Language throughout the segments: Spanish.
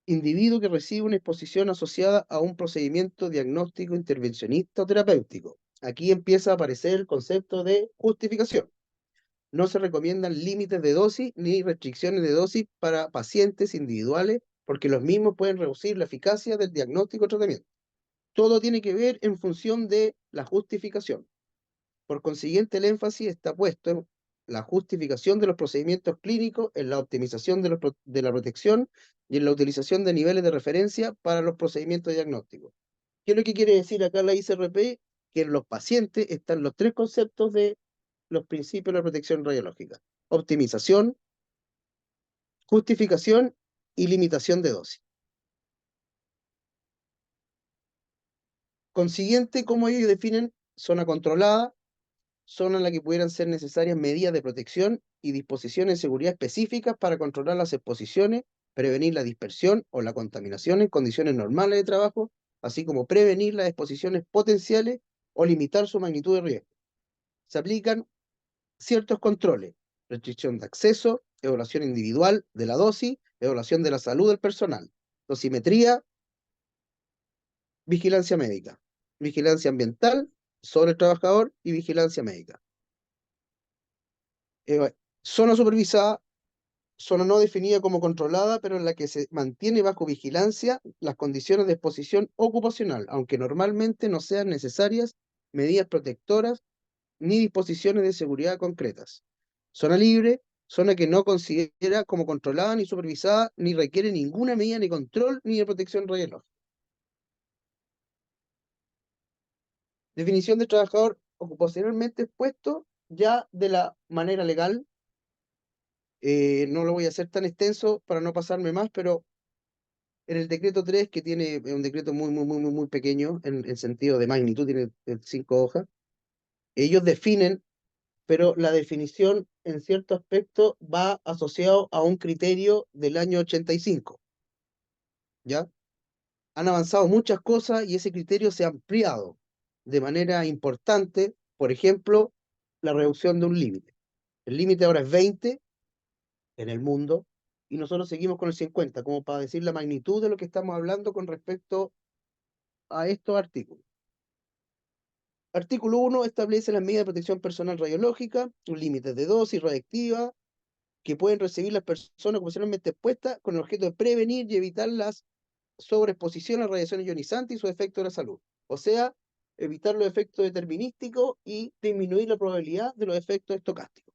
individuo que recibe una exposición asociada a un procedimiento diagnóstico, intervencionista o terapéutico. Aquí empieza a aparecer el concepto de justificación. No se recomiendan límites de dosis ni restricciones de dosis para pacientes individuales porque los mismos pueden reducir la eficacia del diagnóstico o tratamiento. Todo tiene que ver en función de la justificación. Por consiguiente, el énfasis está puesto en la justificación de los procedimientos clínicos, en la optimización de la protección y en la utilización de niveles de referencia para los procedimientos diagnósticos. ¿Qué es lo que quiere decir acá la ICRP? Que en los pacientes están los tres conceptos de los principios de la protección radiológica: optimización, justificación y limitación de dosis. Consiguiente, ¿cómo ellos definen zona controlada? Zona en la que pudieran ser necesarias medidas de protección y disposiciones de seguridad específicas para controlar las exposiciones, prevenir la dispersión o la contaminación en condiciones normales de trabajo, así como prevenir las exposiciones potenciales o limitar su magnitud de riesgo. Se aplican ciertos controles: restricción de acceso, evaluación individual de la dosis, evaluación de la salud del personal, dosimetría, vigilancia médica, vigilancia ambiental sobre el trabajador y vigilancia médica. Zona supervisada, zona no definida como controlada, pero en la que se mantiene bajo vigilancia las condiciones de exposición ocupacional, aunque normalmente no sean necesarias medidas protectoras ni disposiciones de seguridad concretas. Zona libre, zona que no considera como controlada ni supervisada, ni requiere ninguna medida ni control ni de protección radiológica. Definición de trabajador ocupacionalmente expuesto ya de la manera legal. No lo voy a hacer tan extenso para no pasarme más, pero en el decreto 3, que tiene un decreto muy pequeño en sentido de magnitud, tiene 5 hojas, ellos definen, pero la definición en cierto aspecto va asociado a un criterio del año 85, ¿ya? Han avanzado muchas cosas y ese criterio se ha ampliado de manera importante, por ejemplo, la reducción de un límite. El límite ahora es 20 en el mundo y nosotros seguimos con el 50, como para decir la magnitud de lo que estamos hablando con respecto a estos artículos. Artículo 1 establece las medidas de protección personal radiológica, límites de dosis radiactiva que pueden recibir las personas ocasionalmente expuestas con el objeto de prevenir y evitar las sobreexposición a radiaciones ionizantes y sus efectos en la salud. O sea, evitar los efectos determinísticos y disminuir la probabilidad de los efectos estocásticos.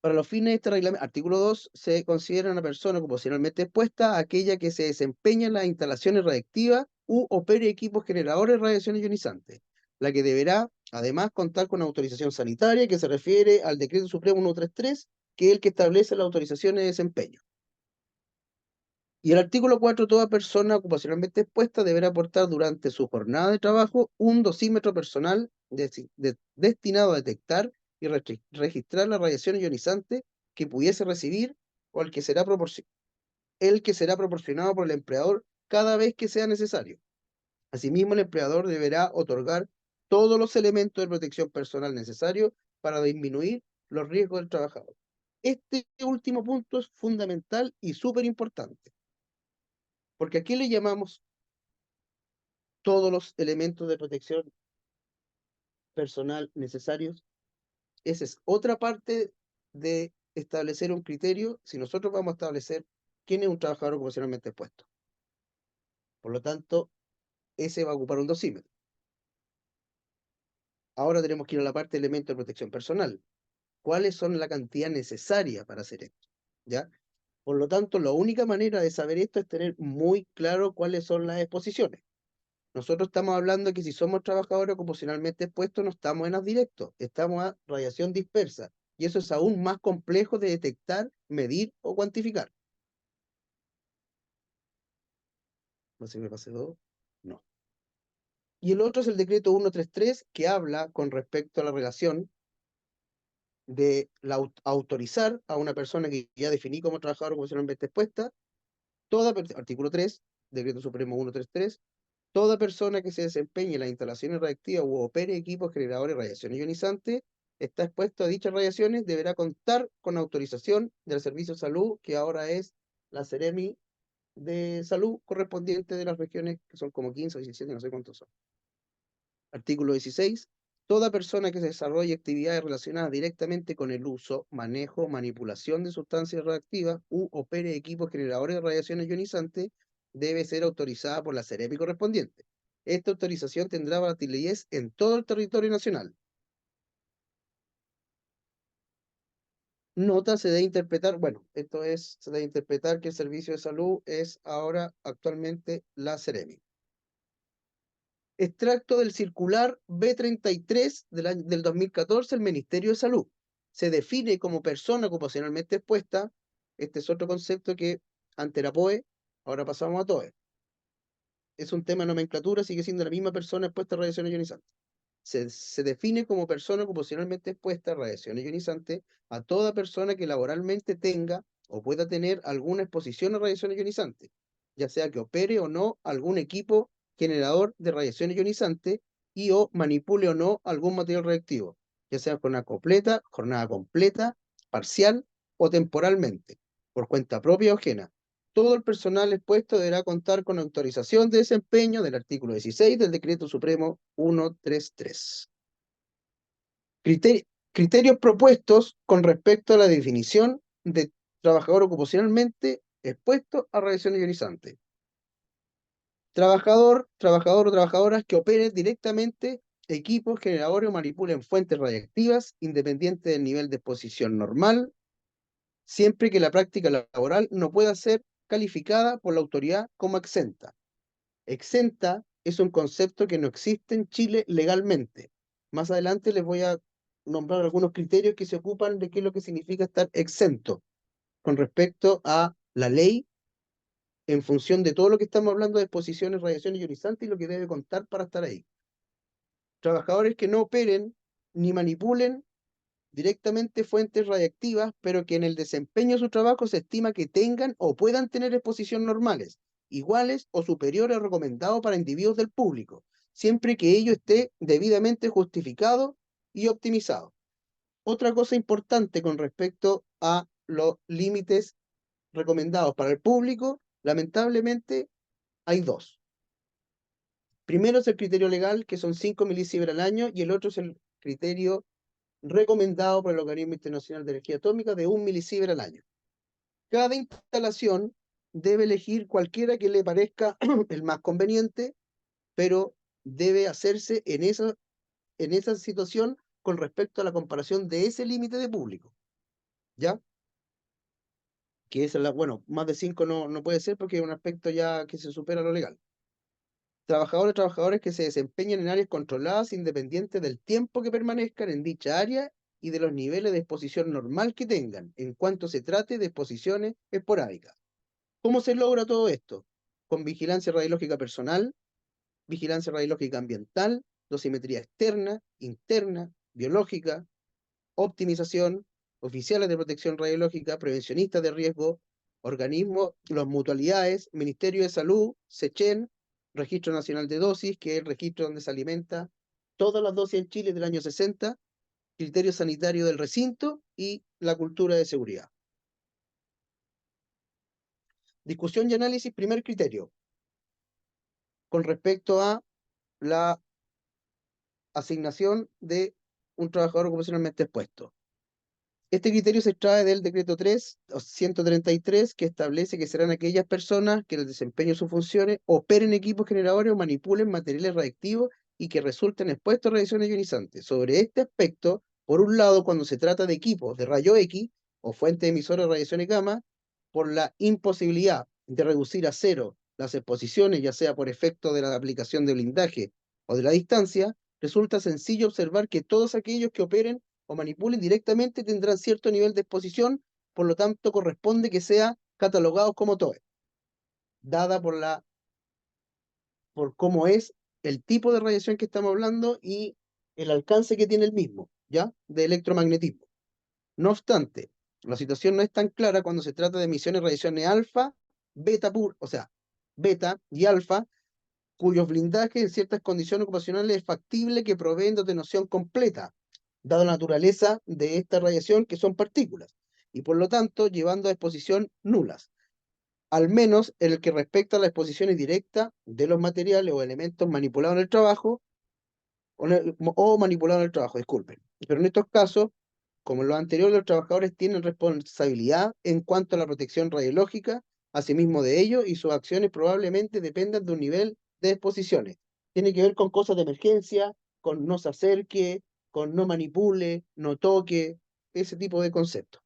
Para los fines de este reglamento, artículo 2, se considera una persona ocupacionalmente expuesta a aquella que se desempeña en las instalaciones radiactivas u opere equipos generadores de radiaciones ionizantes, la que deberá además contar con autorización sanitaria que se refiere al Decreto Supremo 133, que es el que establece las autorizaciones de desempeño. Y el artículo 4, toda persona ocupacionalmente expuesta deberá aportar durante su jornada de trabajo un dosímetro personal destinado a detectar y registrar la radiación ionizante que pudiese recibir o el que será proporcionado por el empleador cada vez que sea necesario. Asimismo, el empleador deberá otorgar todos los elementos de protección personal necesarios para disminuir los riesgos del trabajador. Este último punto es fundamental y súper importante, porque aquí le llamamos todos los elementos de protección personal necesarios. Esa es otra parte de establecer un criterio si nosotros vamos a establecer quién es un trabajador ocupacionalmente expuesto. Por lo tanto, ese va a ocupar un dosímetro. Ahora tenemos que ir a la parte de elementos de protección personal. ¿Cuáles son la cantidad necesaria para hacer esto? ¿Ya? Por lo tanto, la única manera de saber esto es tener muy claro cuáles son las exposiciones. Nosotros estamos hablando que si somos trabajadores ocupacionalmente expuestos, no estamos en as directo, estamos a radiación dispersa. Y eso es aún más complejo de detectar, medir o cuantificar. No sé si me pasé todo. No. Y el otro es el decreto 133, que habla con respecto a la relación de autorizar a una persona que ya definí como trabajador ocupacionalmente expuesta, artículo 3, decreto supremo 133, toda persona que se desempeñe en las instalaciones reactivas u opere equipos generadores de radiaciones ionizantes está expuesto a dichas radiaciones, deberá contar con autorización del Servicio de Salud, que ahora es la Seremi de Salud correspondiente de las regiones, que son como 15 o 17, no sé cuántos son. Artículo 16. Toda persona que desarrolle actividades relacionadas directamente con el uso, manejo, manipulación de sustancias radioactivas u opere equipos generadores de radiaciones ionizantes debe ser autorizada por la Seremi correspondiente. Esta autorización tendrá validez en todo el territorio nacional. Nota se debe interpretar, bueno, se debe interpretar que el servicio de salud es ahora actualmente la Seremi. Extracto del circular B33 del 2014 del Ministerio de Salud. Se define como persona ocupacionalmente expuesta. Este es otro concepto que antes era POE, ahora pasamos a TOE. Es un tema de nomenclatura, sigue siendo la misma persona expuesta a radiaciones ionizantes. Se define como persona ocupacionalmente expuesta a radiaciones ionizantes a toda persona que laboralmente tenga o pueda tener alguna exposición a radiaciones ionizantes, ya sea que opere o no algún equipo generador de radiaciones ionizantes y o manipule o no algún material reactivo, ya sea jornada completa, parcial o temporalmente, por cuenta propia o ajena. Todo el personal expuesto deberá contar con autorización de desempeño del artículo 16 del Decreto Supremo 133. Criterios propuestos con respecto a la definición de trabajador ocupacionalmente expuesto a radiaciones ionizantes. Trabajador o trabajadoras que operen directamente equipos, generadores o manipulen fuentes radiactivas independiente del nivel de exposición normal, siempre que la práctica laboral no pueda ser calificada por la autoridad como exenta. Exenta es un concepto que no existe en Chile legalmente. Más adelante les voy a nombrar algunos criterios que se ocupan de qué es lo que significa estar exento con respecto a la ley en función de todo lo que estamos hablando de exposiciones, radiaciones ionizantes y lo que debe contar para estar ahí. Trabajadores que no operen ni manipulen directamente fuentes radiactivas, pero que en el desempeño de su trabajo se estima que tengan o puedan tener exposición normales, iguales o superiores a recomendado para individuos del público, siempre que ello esté debidamente justificado y optimizado. Otra cosa importante con respecto a los límites recomendados para el público, lamentablemente hay dos. Primero es el criterio legal, que son 5 milisievert al año, y el otro es el criterio recomendado por el Organismo Internacional de Energía Atómica de 1 milisievert al año. Cada instalación debe elegir cualquiera que le parezca el más conveniente, pero debe hacerse en esa situación con respecto a la comparación de ese límite de público. ¿Ya? Que es bueno, más de 5 no puede ser porque es un aspecto ya que se supera lo legal. Trabajadores que se desempeñan en áreas controladas independientes del tiempo que permanezcan en dicha área y de los niveles de exposición normal que tengan, en cuanto se trate de exposiciones esporádicas. ¿Cómo se logra todo esto? Con vigilancia radiológica personal, vigilancia radiológica ambiental, dosimetría externa, interna, biológica, optimización, oficiales de protección radiológica, prevencionistas de riesgo, organismos, las mutualidades, Ministerio de Salud, SECHEN, Registro Nacional de Dosis, que es el registro donde se alimenta todas las dosis en Chile del año 60, criterio sanitario del recinto y la cultura de seguridad. Discusión y análisis, primer criterio, con respecto a la asignación de un trabajador ocupacionalmente expuesto. Este criterio se extrae del decreto 133, que establece que serán aquellas personas que en el desempeño de sus funciones operen equipos generadores o manipulen materiales radiactivos y que resulten expuestos a radiaciones ionizantes. Sobre este aspecto, por un lado, cuando se trata de equipos de rayo X o fuentes emisoras de radiaciones gamma, por la imposibilidad de reducir a cero las exposiciones, ya sea por efecto de la aplicación de blindaje o de la distancia, resulta sencillo observar que todos aquellos que operen o manipulen directamente tendrán cierto nivel de exposición, por lo tanto corresponde que sea catalogados como TOE, dada por cómo es el tipo de radiación que estamos hablando y el alcance que tiene el mismo, ¿ya? De electromagnetismo. No obstante, la situación no es tan clara cuando se trata de emisiones de radiaciones alfa, o sea, beta y alfa, cuyos blindajes en ciertas condiciones ocupacionales es factible que proveen de atenuación completa, dada la naturaleza de esta radiación, que son partículas, y por lo tanto llevando a exposición nulas. al menos en el que respecta a la exposición indirecta de los materiales o elementos manipulados en el trabajo o manipulados en el trabajo, disculpen. Pero en estos casos, como en los anteriores, los trabajadores tienen responsabilidad en cuanto a la protección radiológica, asimismo de ellos, y sus acciones probablemente dependan de un nivel de exposiciones. Tiene que ver con cosas de emergencia, con no se acerque, con no manipule, no toque, ese tipo de conceptos.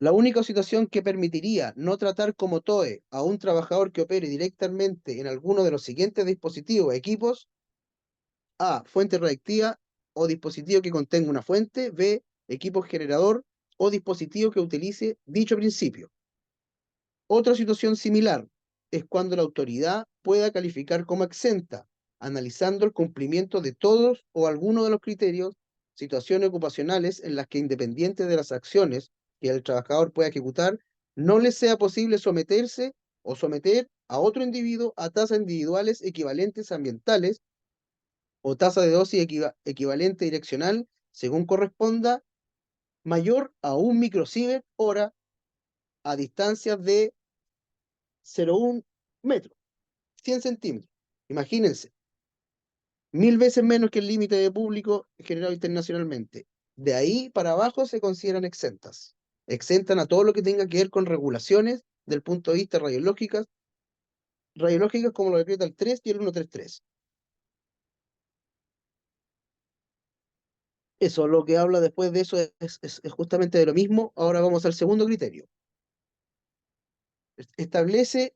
La única situación que permitiría no tratar como TOE a un trabajador que opere directamente en alguno de los siguientes dispositivos o equipos: A, fuente reactiva o dispositivo que contenga una fuente; B, equipo generador o dispositivo que utilice dicho principio. Otra situación similar es cuando la autoridad pueda calificar como exenta, analizando el cumplimiento de todos o algunos de los criterios, situaciones ocupacionales en las que, independiente de las acciones que el trabajador pueda ejecutar, no le sea posible someterse o someter a otro individuo a tasas individuales equivalentes ambientales o tasa de dosis equivalente direccional, según corresponda, mayor a 1 microsievert hora a distancias de 0,1 metros, 100 centímetros. Imagínense, 1000 veces menos que el límite de público generado internacionalmente. De ahí para abajo se consideran exentas. Exentan a todo lo que tenga que ver con regulaciones del punto de vista radiológicas como lo decreta el 3 y el 133. Eso, lo que habla después de eso es justamente de lo mismo. Ahora vamos al segundo criterio. Establece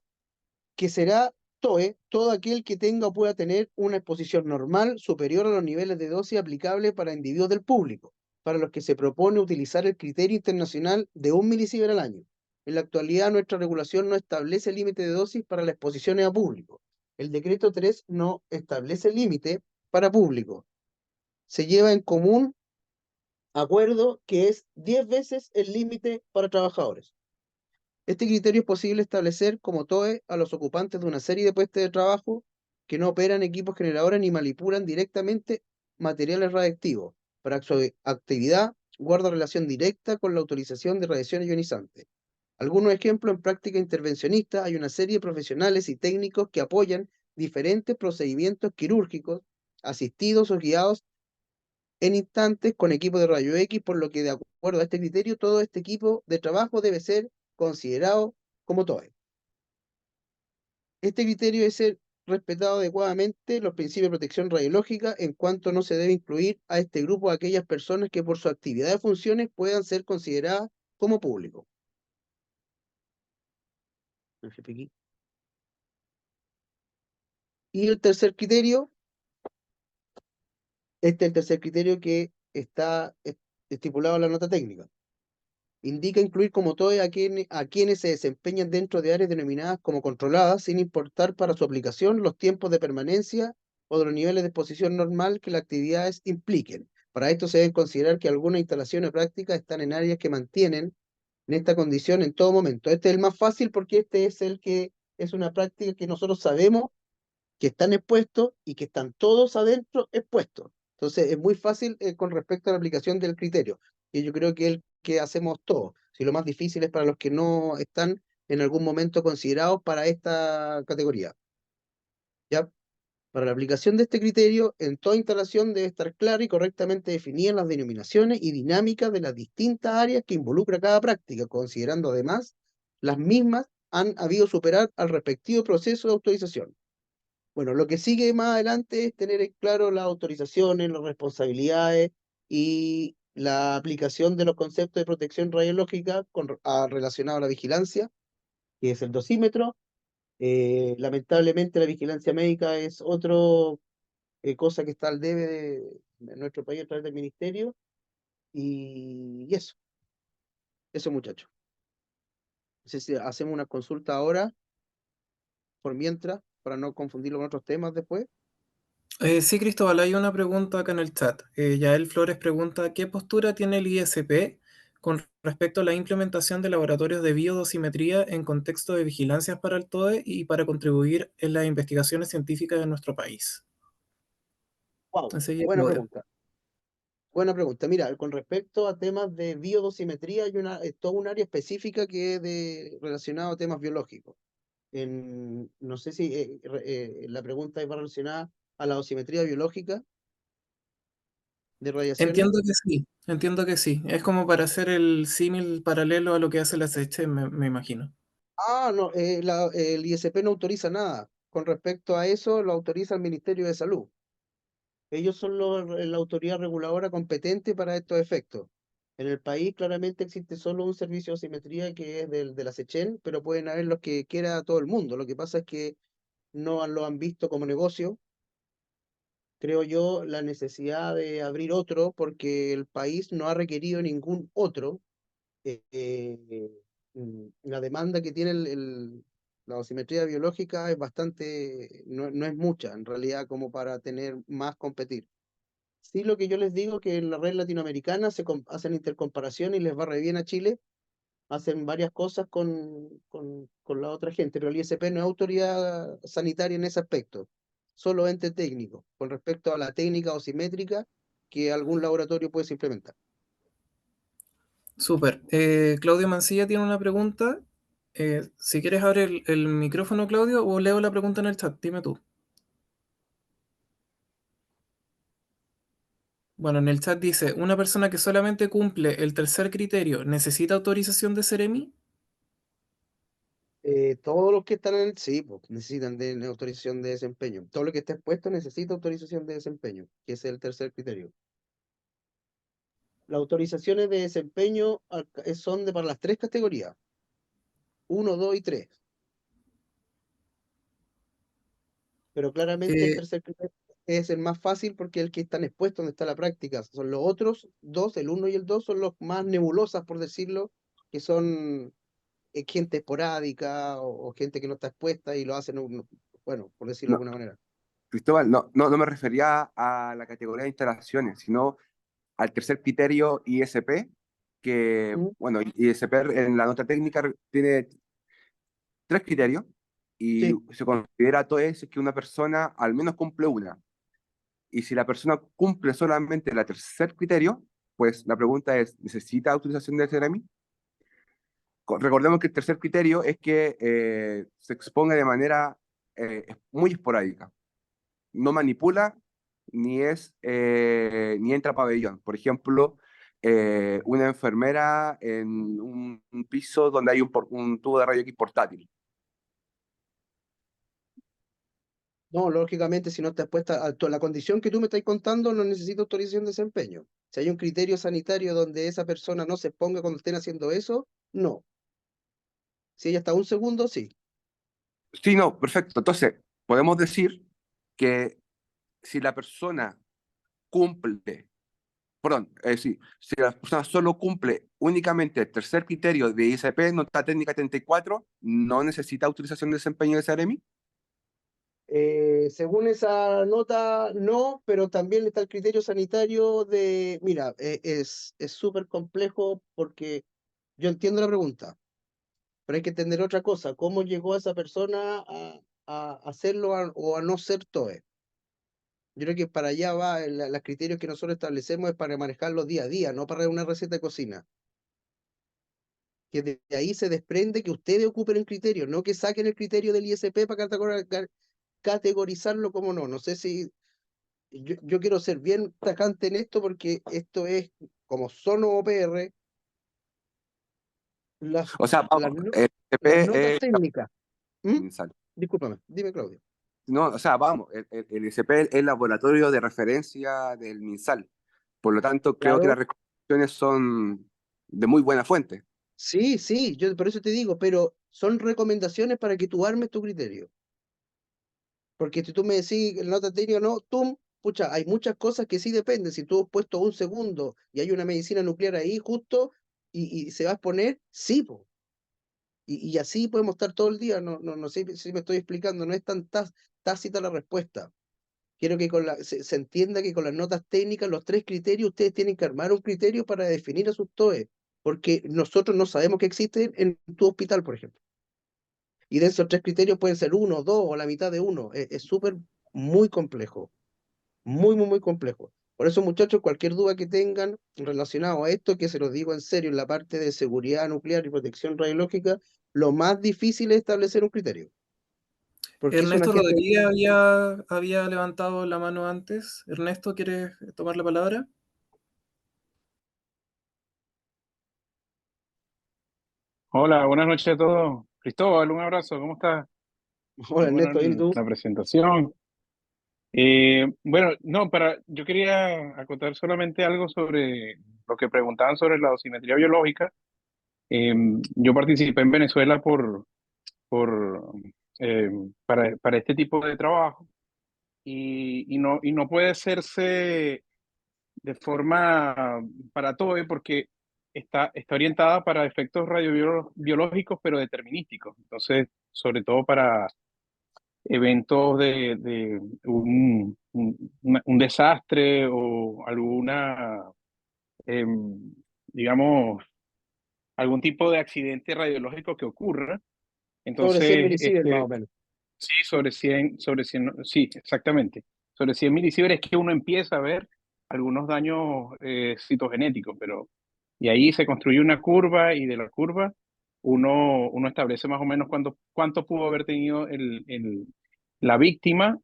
que será TOE todo aquel que tenga o pueda tener una exposición normal superior a los niveles de dosis aplicables para individuos del público, para los que se propone utilizar el criterio internacional de 1 milisievert al año. En la actualidad, nuestra regulación no establece límite de dosis para las exposiciones a público. El decreto 3 no establece límite para público. Se lleva en común acuerdo que es 10 veces el límite para trabajadores. Este criterio es posible establecer como TOE a los ocupantes de una serie de puestos de trabajo que no operan equipos generadores ni manipulan directamente materiales radiactivos. Para su actividad, guarda relación directa con la autorización de radiación ionizante. Algunos ejemplos: en práctica intervencionista hay una serie de profesionales y técnicos que apoyan diferentes procedimientos quirúrgicos, asistidos o guiados en instantes con equipo de rayo X, por lo que, de acuerdo a este criterio, todo este equipo de trabajo debe ser considerado como TOE. Este criterio debe ser respetado adecuadamente los principios de protección radiológica, en cuanto no se debe incluir a este grupo a aquellas personas que por su actividad de funciones puedan ser consideradas como público. Y el tercer criterio, este es el tercer criterio que está estipulado en la nota técnica. Indica incluir como TOE a quienes se desempeñan dentro de áreas denominadas como controladas, sin importar para su aplicación los tiempos de permanencia o de los niveles de exposición normal que las actividades impliquen. Para esto se deben considerar que algunas instalaciones prácticas están en áreas que mantienen en esta condición en todo momento. Este es el más fácil porque este es el que es una práctica que nosotros sabemos que están expuestos y que están todos adentro expuestos. Entonces es muy fácil con respecto a la aplicación del criterio. Y yo creo que es el que hacemos todos. Si lo más difícil es para los que no están en algún momento considerados para esta categoría. ¿Ya? Para la aplicación de este criterio, en toda instalación debe estar clara y correctamente definidas las denominaciones y dinámicas de las distintas áreas que involucra cada práctica, considerando además las mismas han habido superar al respectivo proceso de autorización. Bueno, lo que sigue más adelante es tener en claro las autorizaciones, las responsabilidades y la aplicación de los conceptos de protección radiológica relacionados a la vigilancia, que es el dosímetro. Lamentablemente la vigilancia médica es otra cosa que está al debe de nuestro país a través del ministerio. Y eso muchachos. No sé si hacemos una consulta ahora, por mientras, para no confundirlo con otros temas después. Sí, Cristóbal, hay una pregunta acá en el chat. Yael Flores pregunta: ¿qué postura tiene el ISP con respecto a la implementación de laboratorios de biodosimetría en contexto de vigilancias para el TOE y para contribuir en las investigaciones científicas de nuestro país? Wow, Ese ya buena lo veo. pregunta. Buena pregunta. Mira, con respecto a temas de biodosimetría, hay toda un área específica que es relacionado a temas biológicos. No sé si la pregunta va relacionada a la dosimetría biológica de radiaciones. Entiendo que sí. Es como para hacer el símil paralelo a lo que hace la SECHE, me imagino. Ah, no, el ISP no autoriza nada. Con respecto a eso, lo autoriza el Ministerio de Salud. Ellos son la autoridad reguladora competente para estos efectos. En el país claramente existe solo un servicio de simetría que es de la SECHEN, pero pueden haber los que quiera todo el mundo. Lo que pasa es que no lo han visto como negocio. Creo yo la necesidad de abrir otro porque el país no ha requerido ningún otro. La demanda que tiene la dosimetría biológica es bastante, no es mucha en realidad como para tener más competir. Sí, lo que yo les digo que en la red latinoamericana hacen intercomparación y les va re bien a Chile, hacen varias cosas con la otra gente, pero el ISP no es autoridad sanitaria en ese aspecto, solo ente técnico, con respecto a la técnica osimétrica que algún laboratorio puede implementar. Súper. Claudio Mancilla tiene una pregunta. Si quieres abre el micrófono, Claudio, o leo la pregunta en el chat. Dime tú. Bueno, en el chat dice, ¿una persona que solamente cumple el tercer criterio necesita autorización de Seremi? Todos los que están sí, pues, necesitan de autorización de desempeño. Todo lo que esté expuesto necesita autorización de desempeño, que es el tercer criterio. Las autorizaciones de desempeño son para las tres categorías, uno, 2 y 3. Pero claramente el Eh, tercer criterio es el más fácil porque es el que están expuestos donde está la práctica. Son los otros dos, el uno y el 2 son los más nebulosas, por decirlo, que son gente esporádica o gente que no está expuesta y lo hacen, bueno, por decirlo de No, alguna manera. Cristóbal, no me refería a la categoría de instalaciones, sino al tercer criterio ISP, que, ¿Mm? bueno, ISP en la nota técnica tiene tres criterios y Sí. se considera todo eso que una persona al menos cumple una. Y si la persona cumple solamente el tercer criterio, pues la pregunta es, ¿necesita autorización de CEREMI? Recordemos que el tercer criterio es que se exponga de manera muy esporádica. No manipula ni entra a pabellón. Por ejemplo, una enfermera en un piso donde hay un tubo de rayos X portátil. No, lógicamente, si no está expuesta a la condición que tú me estás contando, no necesita autorización de desempeño. Si hay un criterio sanitario donde esa persona no se exponga cuando estén haciendo eso, no. Si ella está un segundo, sí. Sí, no, perfecto. Entonces, podemos decir que si la persona cumple, perdón, si la persona solo cumple únicamente el tercer criterio de ISP, nota técnica 34, no necesita autorización de desempeño de SAREMI. Según esa nota, no, pero también está el criterio sanitario mira, es súper complejo porque yo entiendo la pregunta, pero hay que entender otra cosa, cómo llegó esa persona a hacerlo o a no ser TOE. Yo creo que para allá va, los criterios que nosotros establecemos es para manejarlos día a día, no para una receta de cocina. Que de ahí se desprende que ustedes ocupen el criterio, no que saquen el criterio del ISP para categorizarlo como no. No sé si yo quiero ser bien tajante en esto porque esto es, como son OPR, las, O sea, las, vamos, no- el las ISP notas es técnicas. ¿Mm? mensal. Discúlpame, dime Claudio. No, o sea, vamos, el ISP es el laboratorio de referencia del MinSal. Por lo tanto, creo que las Claro. recomendaciones son de muy buena fuente. Sí, sí, yo por eso te digo, pero son recomendaciones para que tú armes tu criterio. Porque si tú me decís la nota técnica, no, tú, pucha, hay muchas cosas que sí dependen. Si tú has puesto un segundo y hay una medicina nuclear ahí justo y se va a exponer, sí, po. Y así podemos estar todo el día. No sé si me estoy explicando, no es tan tácita la respuesta. Quiero que se entienda que con las notas técnicas, los tres criterios, ustedes tienen que armar un criterio para definir a sus TOE, porque nosotros no sabemos que existen en tu hospital, por ejemplo. Y de esos tres criterios pueden ser uno, dos o la mitad de uno. Es súper, muy complejo. Muy, muy, muy complejo. Por eso, muchachos, cualquier duda que tengan relacionado a esto, que se los digo en serio, en la parte de seguridad nuclear y protección radiológica, lo más difícil es establecer un criterio, porque es un Ernesto agente. Rodríguez había levantado la mano antes. Ernesto, ¿quieres tomar la palabra? Hola, buenas noches a todos. Cristóbal, un abrazo, ¿cómo estás? Hola, Muy buena Ernesto, ¿bien y tú? la presentación. Bueno, no, yo quería acotar solamente algo sobre lo que preguntaban sobre la dosimetría biológica. Eh, yo participé en Venezuela por, para este tipo de trabajo y no puede hacerse de forma para todo, porque está orientada para efectos radiobiológicos, pero determinísticos. Entonces, sobre todo para eventos de un desastre o alguna, em, digamos, algún tipo de accidente radiológico que ocurra. Sobre 100 Entonces, milisieverts más o menos. sí, sobre 100, sí, exactamente. Sobre 100 milisieverts es que uno empieza a ver algunos daños citogenéticos, y ahí se construye una curva y de la curva uno establece más o menos cuánto pudo haber tenido la víctima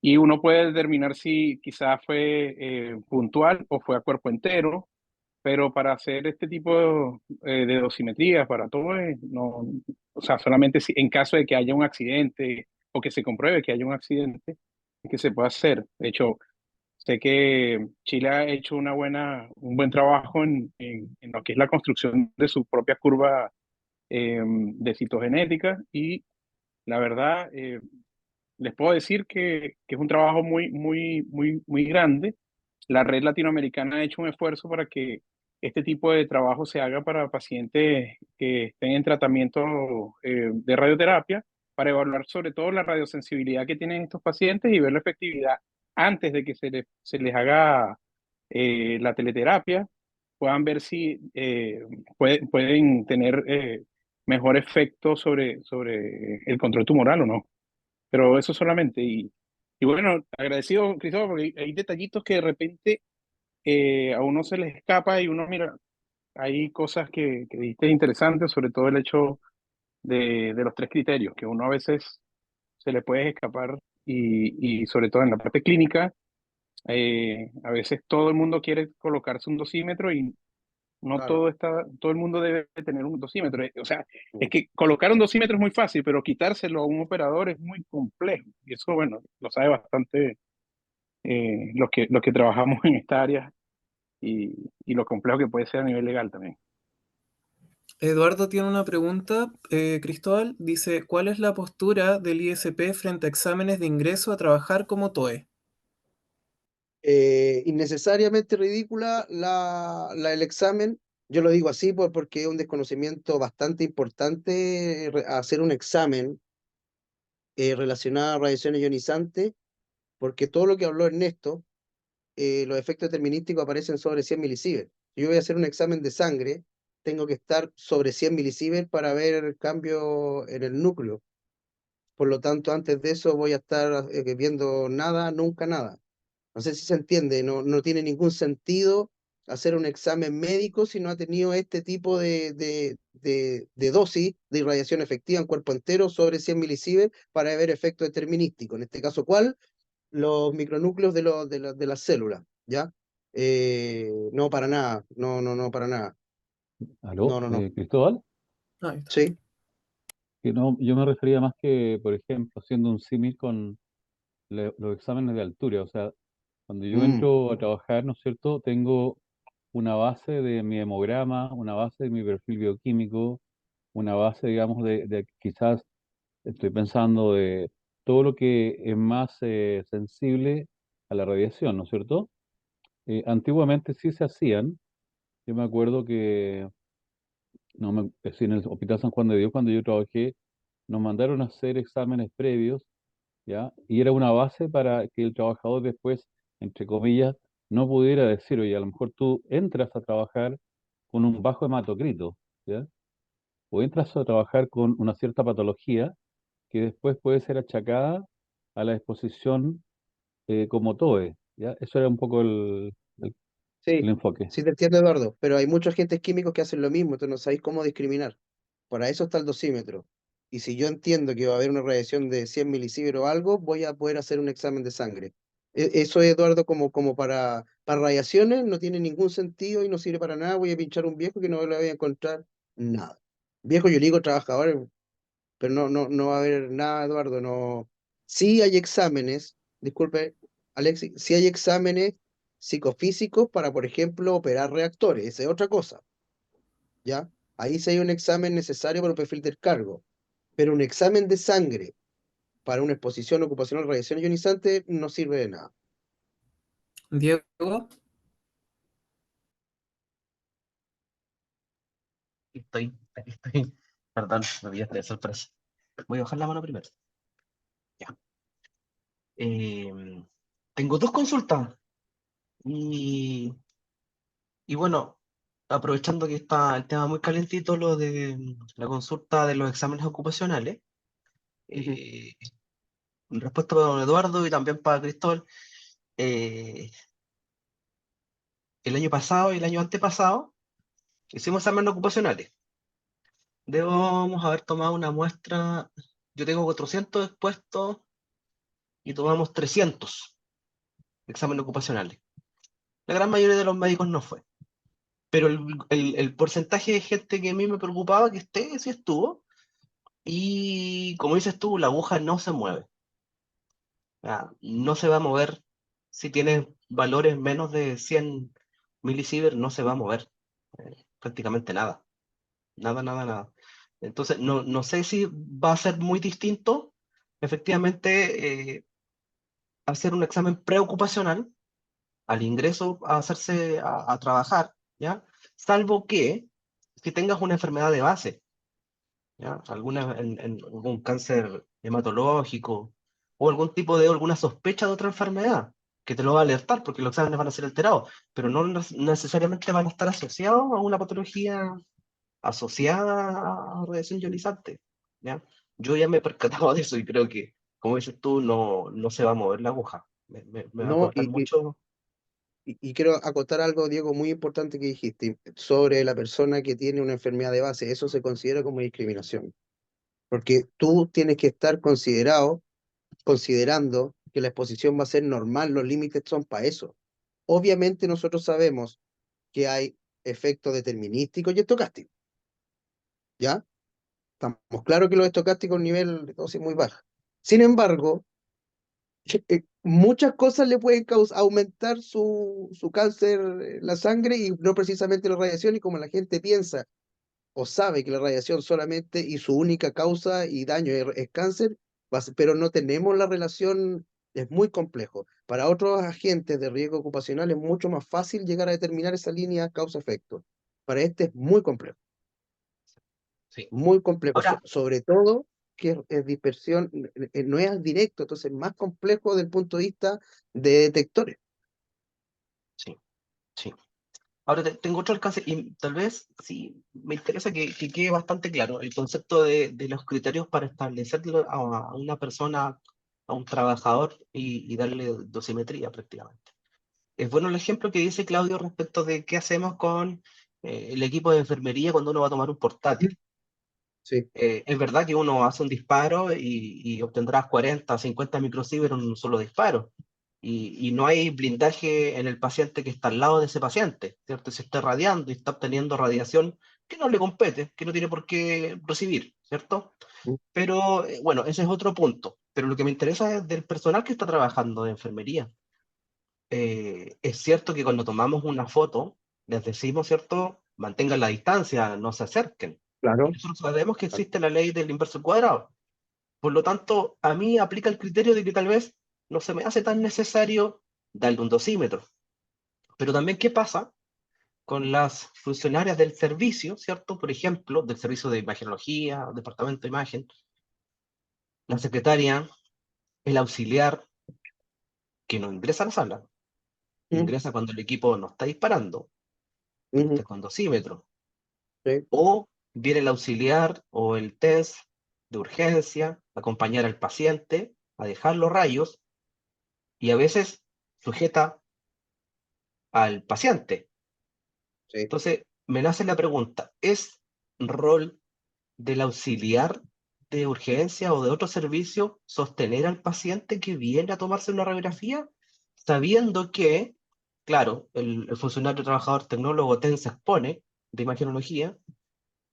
y uno puede determinar si quizás fue puntual o fue a cuerpo entero, pero para hacer este tipo de dosimetría para todo, no, o sea, solamente en caso de que haya un accidente o que se compruebe que haya un accidente, es que se puede hacer. De hecho, sé que Chile ha hecho un buen trabajo en lo que es la construcción de su propia curva de citogenética y la verdad, les puedo decir que es un trabajo muy grande. La red latinoamericana ha hecho un esfuerzo para que este tipo de trabajo se haga para pacientes que estén en tratamiento de radioterapia, para evaluar sobre todo la radiosensibilidad que tienen estos pacientes y ver la efectividad antes de que se les haga la teleterapia, puedan ver si pueden tener mejor efecto sobre el control tumoral o no. Pero eso solamente. Y bueno, agradecido, Cristóbal, porque hay detallitos que de repente a uno se les escapa y uno mira, hay cosas que dijiste interesantes, sobre todo el hecho de los tres criterios, que uno a veces se le puede escapar y sobre todo en la parte clínica, a veces todo el mundo quiere colocarse un dosímetro y no Claro. todo el mundo debe tener un dosímetro. O sea, es Mm. que colocar un dosímetro es muy fácil, pero quitárselo a un operador es muy complejo. Y eso, bueno, lo sabe bastante los que trabajamos en esta área y lo complejo que puede ser a nivel legal también. Eduardo tiene una pregunta, Cristóbal. Dice, ¿cuál es la postura del ISP frente a exámenes de ingreso a trabajar como TOE? Innecesariamente ridícula el examen. Yo lo digo así porque es un desconocimiento bastante importante hacer un examen relacionado a radiaciones ionizantes, porque todo lo que habló Ernesto, los efectos determinísticos aparecen sobre 100 milisieverts. Si yo voy a hacer un examen de sangre, tengo que estar sobre 100 milisieverts para ver el cambio en el núcleo. Por lo tanto, antes de eso voy a estar viendo nada, nunca nada. No sé si se entiende, no tiene ningún sentido hacer un examen médico si no ha tenido este tipo de dosis de irradiación efectiva en cuerpo entero sobre 100 milisieverts para ver efecto determinístico. En este caso, ¿cuál? Los micronúcleos de las células, ¿ya? No, para nada, no, para nada. ¿Aló? No. Cristóbal, Ah, ahí está. Sí. que no, yo me refería más que, por ejemplo, haciendo un símil con los exámenes de altura. O sea, cuando yo Mm, entro a trabajar, ¿no es cierto? Tengo una base de mi hemograma, una base de mi perfil bioquímico, una base, digamos, de quizás estoy pensando de todo lo que es más sensible a la radiación, ¿no es cierto? Antiguamente sí se hacían. Yo me acuerdo que no me, sí, en el Hospital San Juan de Dios, cuando yo trabajé, nos mandaron a hacer exámenes previos, ¿ya? Y era una base para que el trabajador después, entre comillas, no pudiera decir, oye, a lo mejor tú entras a trabajar con un bajo hematocrito, ¿ya? O entras a trabajar con una cierta patología que después puede ser achacada a la exposición como TOE. ¿ya? Eso era un poco el Sí, enfoque. sí te entiendo, Eduardo, pero hay muchos agentes químicos que hacen lo mismo, entonces no sabéis cómo discriminar. Para eso está el dosímetro. Y si yo entiendo que va a haber una radiación de 100 milisieverts o algo, voy a poder hacer un examen de sangre. Eso, Eduardo, como para radiaciones no tiene ningún sentido y no sirve para nada. Voy a pinchar un viejo que no le voy a encontrar nada. Viejo, yo digo trabajadores, pero no va a haber nada, Eduardo. No. Sí hay exámenes, disculpe, Alexis, sí hay exámenes psicofísicos para, por ejemplo, operar reactores. Esa es otra cosa, ¿ya? Ahí sí hay un examen necesario para un perfil del cargo. Pero un examen de sangre para una exposición ocupacional a radiación ionizante no sirve de nada. Diego, Aquí estoy. Perdón, me pillaste de sorpresa. Voy a bajar la mano primero. Ya. Tengo dos consultas. Y, y bueno, aprovechando que está el tema muy calentito, lo de la consulta de los exámenes ocupacionales, eh, en respuesta para don Eduardo y también para Cristóbal, eh, el año pasado y el año antepasado hicimos exámenes ocupacionales. Debemos haber tomado una muestra, yo tengo 400 expuestos y tomamos 300 exámenes ocupacionales. La gran mayoría de los médicos no fue. Pero el porcentaje de gente que a mí me preocupaba que esté, sí estuvo. Y como dices tú, la aguja no se mueve. No se va a mover. Si tienes valores menos de 100 milisievert, no se va a mover. Prácticamente nada. Nada, nada, nada. Entonces, no sé si va a ser muy distinto, efectivamente, hacer un examen preocupacional al ingreso a hacerse a trabajar, ¿ya? Salvo que si tengas una enfermedad de base, ¿ya? En algún cáncer hematológico o algún tipo de alguna sospecha de otra enfermedad, que te lo va a alertar porque los exámenes van a ser alterados, pero no necesariamente van a estar asociados a una patología asociada a radiación ionizante, ¿ya? Yo ya me he percatado de eso y creo que, como dices tú, no se va a mover la aguja. Me va a No, costar mucho. y quiero acotar algo, Diego, muy importante que dijiste sobre la persona que tiene una enfermedad de base. Eso se considera como discriminación, porque tú tienes que estar considerando que la exposición va a ser normal, los límites son para eso. Obviamente nosotros sabemos que hay efectos determinísticos y estocásticos, ¿ya? Estamos claros que los estocásticos a un nivel de dosis muy baja. Sin embargo, muchas cosas le pueden aumentar su cáncer en la sangre y no precisamente la radiación, y como la gente piensa o sabe que la radiación solamente y su única causa y daño es cáncer, pero no tenemos la relación, es muy complejo. Para otros agentes de riesgo ocupacional es mucho más fácil llegar a determinar esa línea causa-efecto. Para este es Sí. muy complejo, Ahora, sobre todo que es dispersión, no es directo, entonces es más complejo desde el punto de vista de detectores. sí, sí. Ahora tengo otro alcance y tal vez sí me interesa que quede bastante claro el concepto de los criterios para establecerlo a una persona, a un trabajador y darle dosimetría prácticamente. Es bueno el ejemplo que dice Claudio respecto de qué hacemos con el equipo de enfermería cuando uno va a tomar un portátil. Sí, Es verdad que uno hace un disparo y obtendrás 40 o 50 microsieverts en un solo disparo. Y no hay blindaje en el paciente que está al lado de ese paciente, ¿cierto? Se está irradiando y está obteniendo radiación que no le compete, que no tiene por qué recibir, ¿cierto? mm, Pero bueno, ese es otro punto. Pero lo que me interesa es del personal que está trabajando de enfermería. Es cierto que cuando tomamos una foto, les decimos, ¿cierto? Mantengan la distancia, no se acerquen. Y claro, nosotros sabemos que claro. existe la ley del inverso al cuadrado. Por lo tanto, a mí aplica el criterio de que tal vez no se me hace tan necesario darle un dosímetro. Pero también, ¿qué pasa con las funcionarias del servicio, ¿cierto? Por ejemplo, del servicio de imagenología, departamento de imagen, la secretaria, el auxiliar, que no ingresa a la sala, Mm, ingresa cuando el equipo no está disparando, ujú, está con dosímetro, sí, o viene el auxiliar o el test de urgencia, acompañar al paciente, a dejar los rayos, y a veces sujeta al paciente. Sí. Entonces, me nace la pregunta, ¿es rol del auxiliar de urgencia o de otro servicio sostener al paciente que viene a tomarse una radiografía, sabiendo que, claro, el funcionario trabajador tecnólogo TEN se expone de imagenología,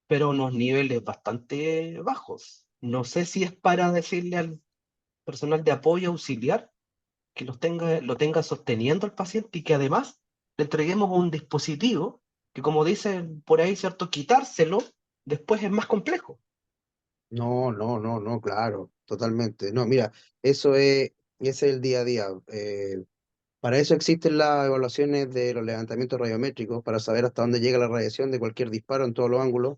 pero a unos niveles bastante bajos? No sé si es para decirle al personal de apoyo auxiliar que lo tenga sosteniendo al paciente y que además le entreguemos un dispositivo que, como dicen por ahí, ¿cierto? Quitárselo después es más complejo. No, no, no, no, claro, totalmente. No, mira, ese es el día a día. Para eso existen las evaluaciones de los levantamientos radiométricos, para saber hasta dónde llega la radiación de cualquier disparo en todos los ángulos,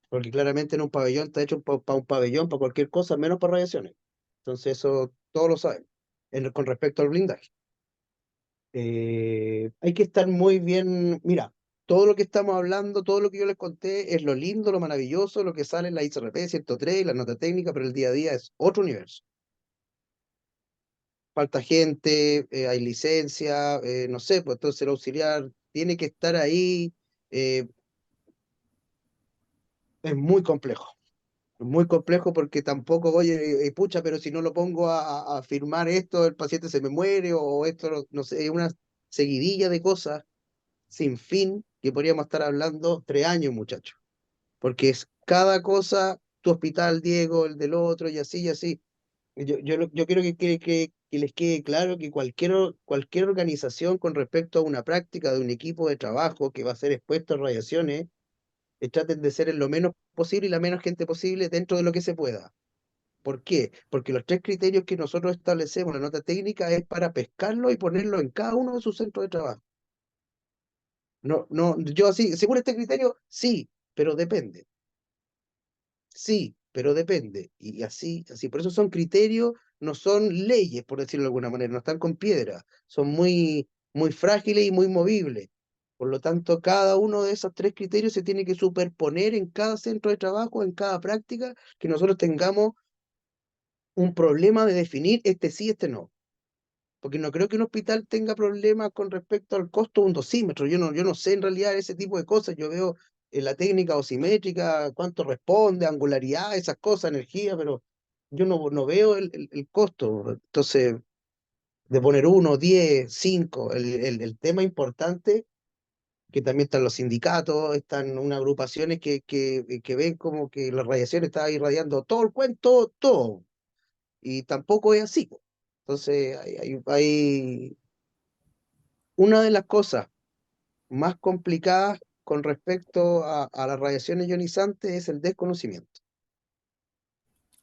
porque claramente en un pabellón está hecho para un pabellón, para cualquier cosa, menos para radiaciones. Entonces eso todos lo saben, con respecto al blindaje. Hay que estar muy bien, mira, todo lo que estamos hablando, todo lo que yo les conté es lo lindo, lo maravilloso, lo que sale en la ICRP 103, la nota técnica, pero el día a día es otro universo. Falta gente, hay licencia, no sé, pues entonces el auxiliar tiene que estar ahí, eh, es muy complejo porque tampoco, oye, pucha, pero si no lo pongo a firmar esto, el paciente se me muere, o esto, no sé, es una seguidilla de cosas sin fin que podríamos estar hablando 3 años, muchachos, porque es cada cosa, tu hospital, Diego, el del otro, y así, y así. Yo quiero que les quede claro que cualquier organización con respecto a una práctica de un equipo de trabajo que va a ser expuesto a radiaciones, traten de ser en lo menos posible y la menos gente posible dentro de lo que se pueda. ¿Por qué? Porque los 3 criterios que nosotros establecemos en la nota técnica es para pescarlo y ponerlo en cada uno de sus centros de trabajo. No, no, yo así, según este criterio, sí, pero depende. Sí, pero depende. Y así, así. Por eso son criterios, no son leyes, por decirlo de alguna manera, no están con piedra. Son muy frágiles y muy movibles. Por lo tanto, cada uno de esos 3 criterios se tiene que superponer en cada centro de trabajo, en cada práctica, que nosotros tengamos un problema de definir este sí, este no. Porque no creo que un hospital tenga problemas con respecto al costo de un dosímetro. Yo no sé en realidad ese tipo de cosas. Yo veo en la técnica osimétrica cuánto responde, angularidad, esas cosas, energía, pero yo no veo el costo. Entonces, de poner 1, 10, 5, el tema importante, que también están los sindicatos, están unas agrupaciones que ven como que la radiación está irradiando todo el cuento, todo. Y tampoco es así, po. Entonces, hay una de las cosas más complicadas con respecto a las radiaciones ionizantes es el desconocimiento.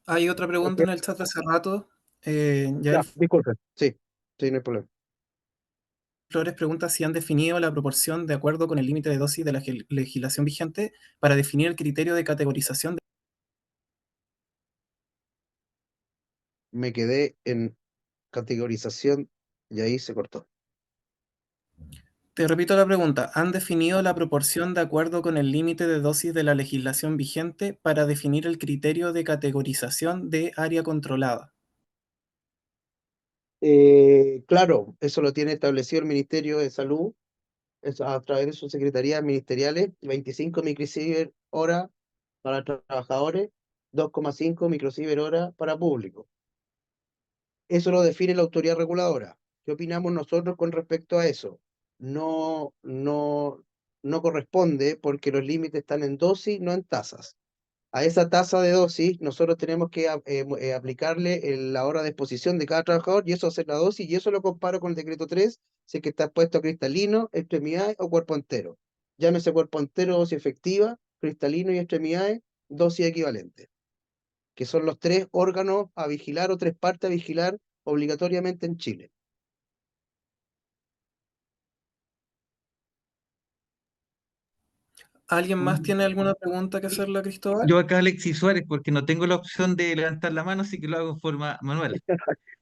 Hay otra pregunta Ok, en el chat hace rato. Ya ya, el disculpen. Sí, sí, no hay problema. Flores pregunta si han definido la proporción de acuerdo con el límite de dosis de la legislación vigente para definir el criterio de categorización. Me quedé en categorización y ahí se cortó. Te repito la pregunta. ¿Han definido la proporción de acuerdo con el límite de dosis de la legislación vigente para definir el criterio de categorización de área controlada? Claro, eso lo tiene establecido el Ministerio de Salud, a través de sus secretarías ministeriales: 25 microsievert hora para trabajadores, 2,5 microsievert hora para público. Eso lo define la autoridad reguladora. ¿Qué opinamos nosotros con respecto a eso? No, no, no corresponde, porque los límites están en dosis, no en tasas. A esa tasa de dosis nosotros tenemos que aplicarle la hora de exposición de cada trabajador, y eso hace la dosis, y eso lo comparo con el decreto 3, si es que está expuesto a cristalino, extremidades o cuerpo entero. Llámese cuerpo entero, dosis efectiva; cristalino y extremidades, dosis equivalente, que son los 3 órganos a vigilar, o 3 partes a vigilar obligatoriamente en Chile. ¿Alguien más tiene alguna pregunta que hacerle a Cristóbal? Yo acá, Alexis Suárez, porque no tengo la opción de levantar la mano, así que lo hago en forma manual.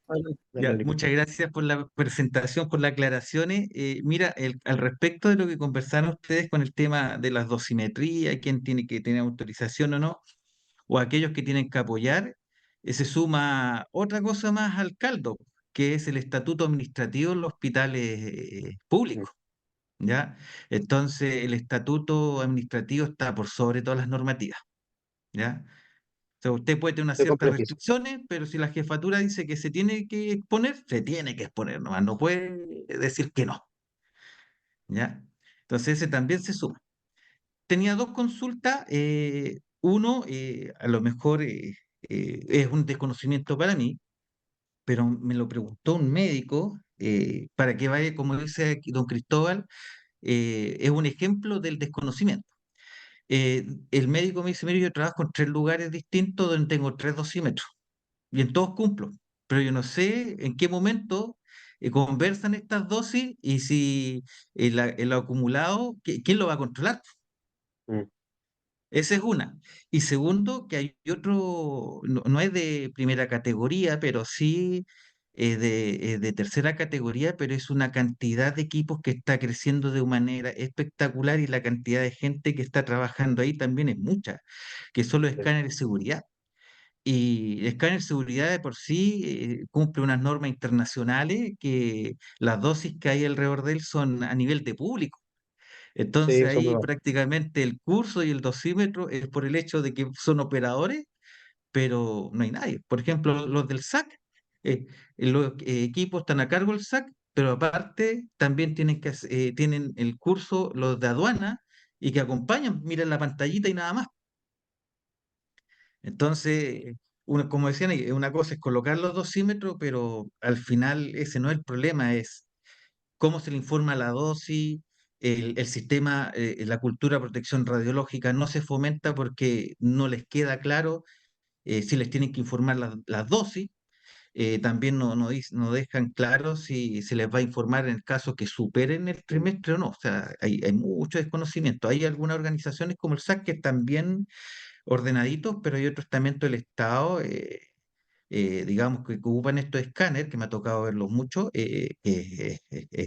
Vale. Dale, Ya, dale, muchas Cristóbal. gracias por la presentación, por las aclaraciones. Mira, al respecto de lo que conversaron ustedes con el tema de las dosimetrías, quién tiene que tener autorización o no, o aquellos que tienen que apoyar, se suma otra cosa más al caldo. que es el estatuto administrativo en los hospitales públicos, ¿ya? Entonces, el estatuto administrativo está por sobre todas las normativas, ¿ya? O sea, usted puede tener unas Muy ciertas complejísimo. restricciones, pero si la jefatura dice que se tiene que exponer, se tiene que exponer nomás, no puede decir que no, ¿ya? Entonces, ese también se suma. Tenía dos consultas. Uno, a lo mejor es un desconocimiento para mí, pero me lo preguntó un médico para que vaya, como dice aquí don Cristóbal, es un ejemplo del desconocimiento. El médico me dice, mire, yo trabajo en 3 lugares distintos donde tengo 3 dosímetros y en todos cumplo, pero yo no sé en qué momento conversan estas dosis y si el acumulado, ¿quién lo va a controlar? Mm. Esa es una. Y segundo, que hay otro, no es de primera categoría, pero sí de tercera categoría, pero es una cantidad de equipos que está creciendo de manera espectacular y la cantidad de gente que está trabajando ahí también es mucha, que son los Sí, escáneres de seguridad. Y el escáner de seguridad de por sí cumple unas normas internacionales que las dosis que hay alrededor de él son a nivel de público. sí, Entonces son muy ahí buenos. prácticamente el curso y el dosímetro es por el hecho de que son operadores, pero no hay nadie. Por ejemplo, los del SAC, los equipos están a cargo del SAC, pero aparte también tienen el curso los de aduana y que acompañan, miran la pantallita y nada más. Entonces, como decían, una cosa es colocar los dosímetros, pero al final ese no es el problema, es cómo se le informa la dosis, el sistema, la cultura de protección radiológica no se fomenta porque no les queda claro si les tienen que informar las dosis. También no dejan claro si se les va a informar en el caso que superen el trimestre o no. O sea, hay mucho desconocimiento. Hay algunas organizaciones como el SAC que están bien ordenaditos, pero hay otros estamentos del Estado digamos, que ocupan estos escáneres, que me ha tocado verlos mucho, es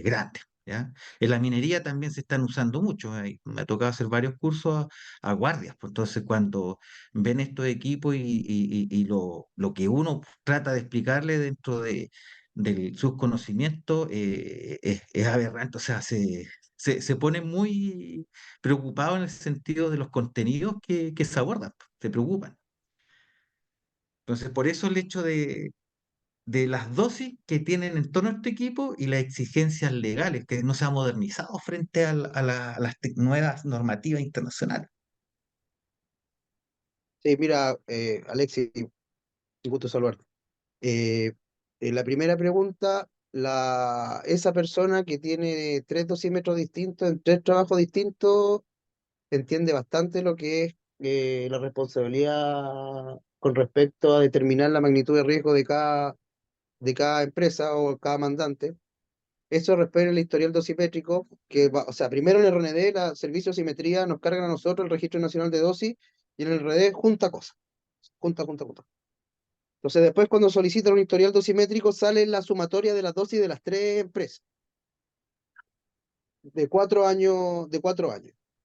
grande. ¿Ya? En la minería también se están usando mucho. Me ha tocado hacer varios cursos a guardias. Pues, entonces, cuando ven estos equipos y lo que uno trata de explicarle dentro de sus conocimientos es aberrante. O sea, se pone muy preocupado en el sentido de los contenidos que se abordan. Pues, se preocupan. Entonces, por eso el hecho de las dosis que tienen en torno a este equipo y las exigencias legales, que no se ha modernizado frente a las nuevas normativas internacionales. Sí, mira, Alexis, un gusto saludarte. Eh, en la primera pregunta, esa persona que tiene 3 dosímetros distintos en 3 trabajos distintos entiende bastante lo que es la responsabilidad con respecto a determinar la magnitud de riesgo de cada empresa o cada mandante. Eso respecto al historial dosimétrico, o sea, primero en el RND, la Servicio de Simetría nos cargan a nosotros el Registro Nacional de Dosis y en el RND junta cosas, junta. Entonces después cuando solicitan un historial dosimétrico sale la sumatoria de las dosis de las 3 empresas, de 4 años,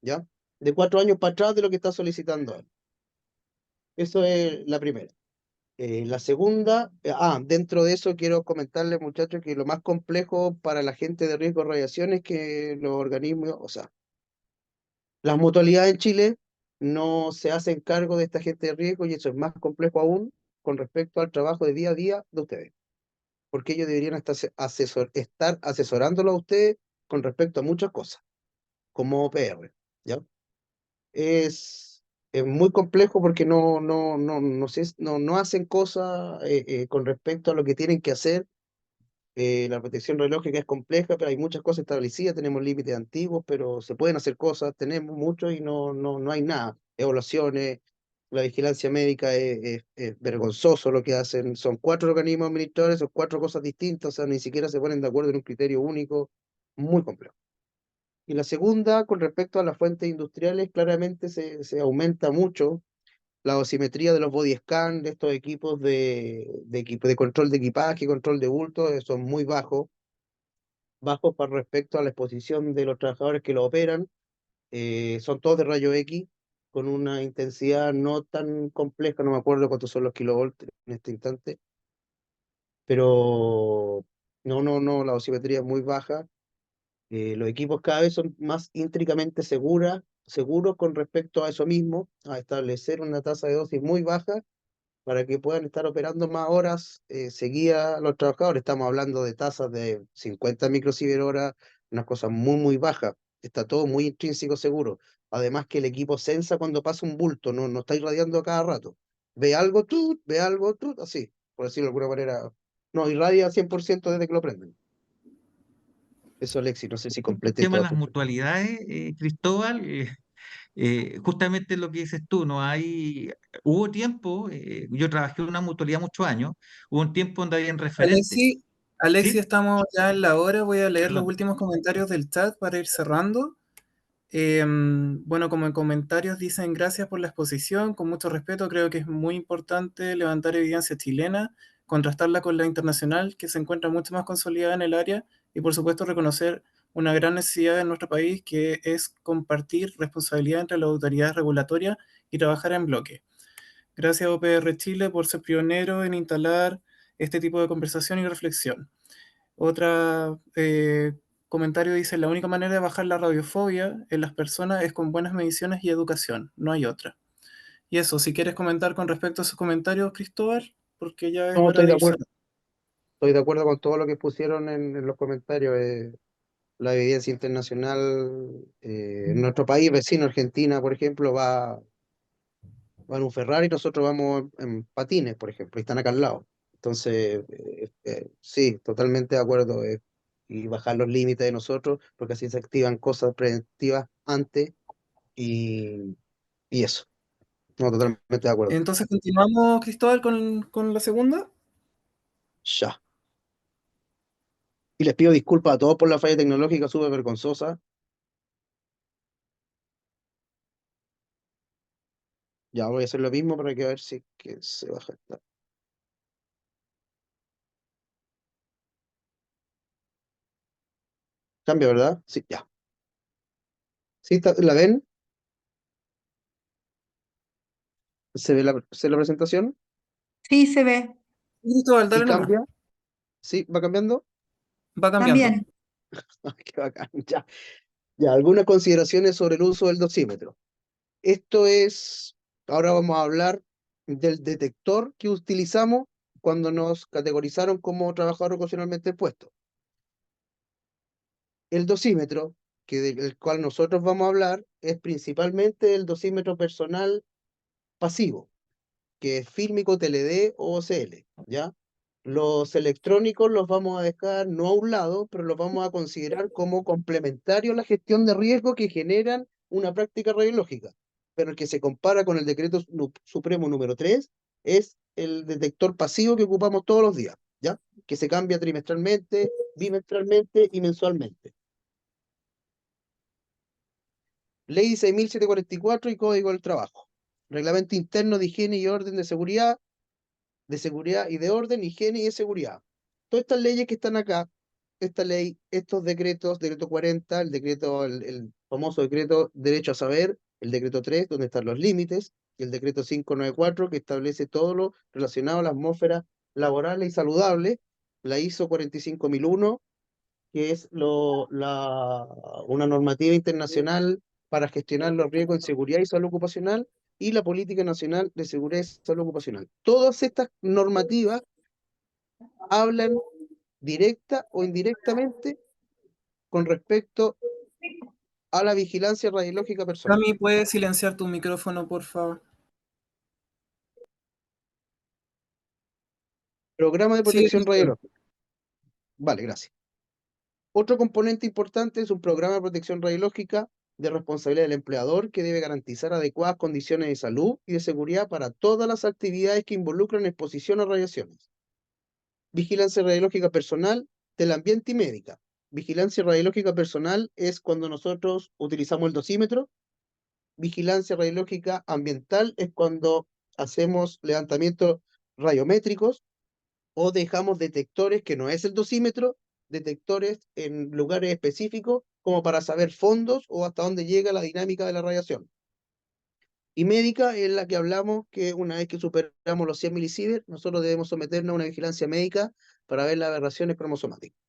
¿ya? De 4 años para atrás de lo que está solicitando él. Eso es la primera. La segunda, dentro de eso quiero comentarles, muchachos, que lo más complejo para la gente de riesgo de radiación es que los organismos, o sea, las mutualidades en Chile no se hacen cargo de esta gente de riesgo y eso es más complejo aún con respecto al trabajo de día a día de ustedes, porque ellos deberían estar asesorándolo a ustedes con respecto a muchas cosas, como OPR, ¿ya? Es muy complejo porque no sé, no hacen cosas con respecto a lo que tienen que hacer. La protección radiológica es compleja, pero hay muchas cosas establecidas, tenemos límites antiguos, pero se pueden hacer cosas, tenemos mucho y no hay nada. Evaluaciones, la vigilancia médica es vergonzoso lo que hacen. Son 4 organismos administradores, son 4 cosas distintas, o sea, ni siquiera se ponen de acuerdo en un criterio único, muy complejo. Y la segunda, con respecto a las fuentes industriales, claramente se aumenta mucho la dosimetría de los body scan de estos equipos de control de equipaje, control de bulto, son muy bajos para respecto a la exposición de los trabajadores que lo operan. Son todos de rayo X, con una intensidad no tan compleja, no me acuerdo cuántos son los kilovolts en este instante, pero no, la dosimetría es muy baja. Los equipos cada vez son más íntricamente seguros con respecto a eso mismo, a establecer una tasa de dosis muy baja para que puedan estar operando más horas seguidas los trabajadores. Estamos hablando de tasas de 50 microsievert hora, unas cosas muy bajas. Está todo muy intrínseco seguro. Además que el equipo sensa cuando pasa un bulto, no está irradiando a cada rato. Ve algo, así, por decirlo de alguna manera. No, irradia 100% desde que lo prenden. Eso, Alexi, no sé si El completé tema de toda las tu pregunta. mutualidades, Cristóbal, justamente lo que dices tú, no hay, hubo tiempo, yo trabajé en una mutualidad muchos años, hubo un tiempo donde habían referentes, Alexi, ¿sí? estamos ya en la hora, voy a leer los Perdón. últimos comentarios del chat para ir cerrando. Bueno, como en comentarios dicen, gracias por la exposición, con mucho respeto, creo que es muy importante levantar evidencia chilena, contrastarla con la internacional, que se encuentra mucho más consolidada en el área, y por supuesto reconocer una gran necesidad en nuestro país, que es compartir responsabilidad entre las autoridades regulatorias y trabajar en bloque. Gracias a OPR Chile por ser pionero en instalar este tipo de conversación y reflexión. Otra comentario dice, la única manera de bajar la radiofobia en las personas es con buenas mediciones y educación, no hay otra. Y eso, si quieres comentar con respecto a esos comentarios, Cristóbal, porque ya es No, hora estoy de de ir acuerdo. cerrando. Estoy de acuerdo con todo lo que pusieron en los comentarios. La evidencia internacional, en nuestro país vecino, Argentina, por ejemplo, va en un Ferrari y nosotros vamos en patines, por ejemplo, y están acá al lado. Entonces, sí, totalmente de acuerdo. Y bajar los límites de nosotros, porque así se activan cosas preventivas antes y, y eso. No, totalmente de acuerdo. Entonces, continuamos, Cristóbal, con la segunda. Ya. Y les pido disculpas a todos por la falla tecnológica súper vergonzosa. Ya voy a hacer lo mismo para que a ver si que se baja esta. Cambia, ¿verdad? Sí, ya. ¿Sí la ven? ¿Se ve la presentación? Sí, se ve. Cristóbal, ¿Y dale nomás, cambia? ¿Sí? ¿Va cambiando? va cambiando. También. Ay, qué bacán. Ya. Ya, algunas consideraciones sobre el uso del dosímetro. Esto es, ahora vamos a hablar del detector que utilizamos cuando nos categorizaron como trabajador ocasionalmente puesto. El dosímetro, del cual nosotros vamos a hablar, es principalmente el dosímetro personal pasivo, que es fílmico, TLD o OCL, ¿ya? Los electrónicos los vamos a dejar no a un lado, pero los vamos a considerar como complementarios a la gestión de riesgo que generan una práctica radiológica. Pero el que se compara con el decreto supremo número 3 es el detector pasivo que ocupamos todos los días, ¿ya? Que se cambia trimestralmente, bimestralmente y mensualmente. Ley 6.744 y Código del Trabajo. Reglamento interno de higiene y orden de seguridad y de orden, higiene y de seguridad. Todas estas leyes que están acá, esta ley, estos decretos, decreto 40, el famoso decreto Derecho a Saber, el decreto 3, donde están los límites, y el decreto 594, que establece todo lo relacionado a la atmósfera laboral y saludable, la ISO 45001, que es una normativa internacional para gestionar los riesgos en seguridad y salud ocupacional, y la Política Nacional de Seguridad y Salud Ocupacional. Todas estas normativas hablan directa o indirectamente con respecto a la vigilancia radiológica personal. Cami, ¿puedes silenciar tu micrófono, por favor? Programa de Sigue, protección Cristóbal. radiológica. Vale, gracias. Otro componente importante es un programa de protección radiológica de responsabilidad del empleador que debe garantizar adecuadas condiciones de salud y de seguridad para todas las actividades que involucran exposición a radiaciones. Vigilancia radiológica personal del ambiente y médica. Vigilancia radiológica personal es cuando nosotros utilizamos el dosímetro. Vigilancia radiológica ambiental es cuando hacemos levantamientos radiométricos o dejamos detectores que no es el dosímetro, detectores en lugares específicos como para saber fondos o hasta dónde llega la dinámica de la radiación. Y médica es la que hablamos que una vez que superamos los 100 milisieverts, nosotros debemos someternos a una vigilancia médica para ver las aberraciones cromosomáticas.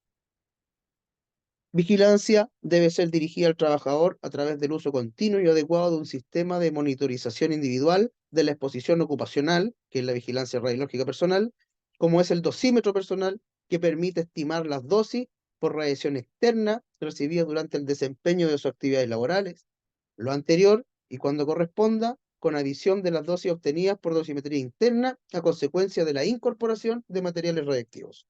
Vigilancia debe ser dirigida al trabajador a través del uso continuo y adecuado de un sistema de monitorización individual de la exposición ocupacional, que es la vigilancia radiológica personal, como es el dosímetro personal, que permite estimar las dosis por radiación externa recibidas durante el desempeño de sus actividades laborales, lo anterior, y cuando corresponda, con adición de las dosis obtenidas por dosimetría interna a consecuencia de la incorporación de materiales radiactivos.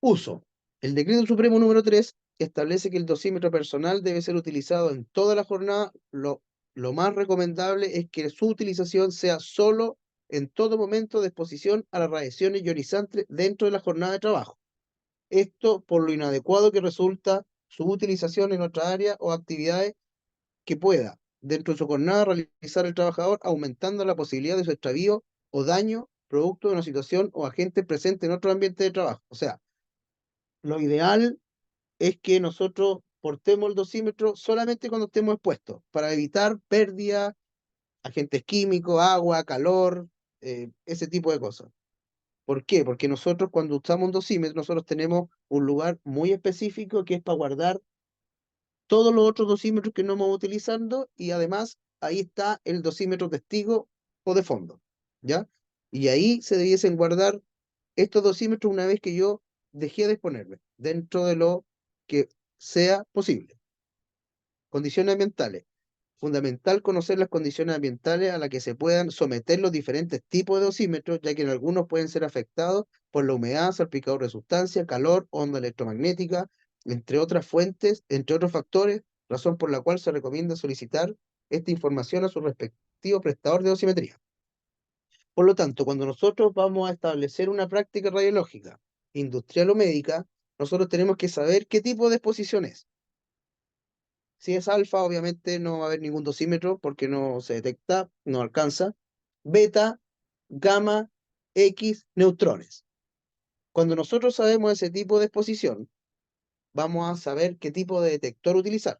Uso. El Decreto Supremo número 3 establece que el dosímetro personal debe ser utilizado en toda la jornada. Lo más recomendable es que su utilización sea solo en todo momento de exposición a las radiaciones ionizantes dentro de la jornada de trabajo. Esto por lo inadecuado que resulta su utilización en otra área o actividades que pueda, dentro de su jornada, realizar el trabajador, aumentando la posibilidad de su extravío o daño producto de una situación o agente presente en otro ambiente de trabajo. O sea, lo ideal es que nosotros portemos el dosímetro solamente cuando estemos expuestos, para evitar pérdida, agentes químicos, agua, calor, ese tipo de cosas. ¿Por qué? Porque nosotros cuando usamos un dosímetro, nosotros tenemos un lugar muy específico que es para guardar todos los otros dosímetros que no vamos utilizando, y además ahí está el dosímetro testigo o de fondo, ¿ya? Y ahí se debiesen guardar estos dosímetros una vez que yo dejé de exponerme, dentro de lo que sea posible. Condiciones ambientales. Fundamental conocer las condiciones ambientales a las que se puedan someter los diferentes tipos de dosímetros, ya que en algunos pueden ser afectados por la humedad, salpicador de sustancia, calor, onda electromagnética, entre otras fuentes, entre otros factores, razón por la cual se recomienda solicitar esta información a su respectivo prestador de dosimetría. Por lo tanto, cuando nosotros vamos a establecer una práctica radiológica, industrial o médica, nosotros tenemos que saber qué tipo de exposición es. Si es alfa, obviamente no va a haber ningún dosímetro porque no se detecta, no alcanza. Beta, gamma, X, neutrones. Cuando nosotros sabemos ese tipo de exposición, vamos a saber qué tipo de detector utilizar.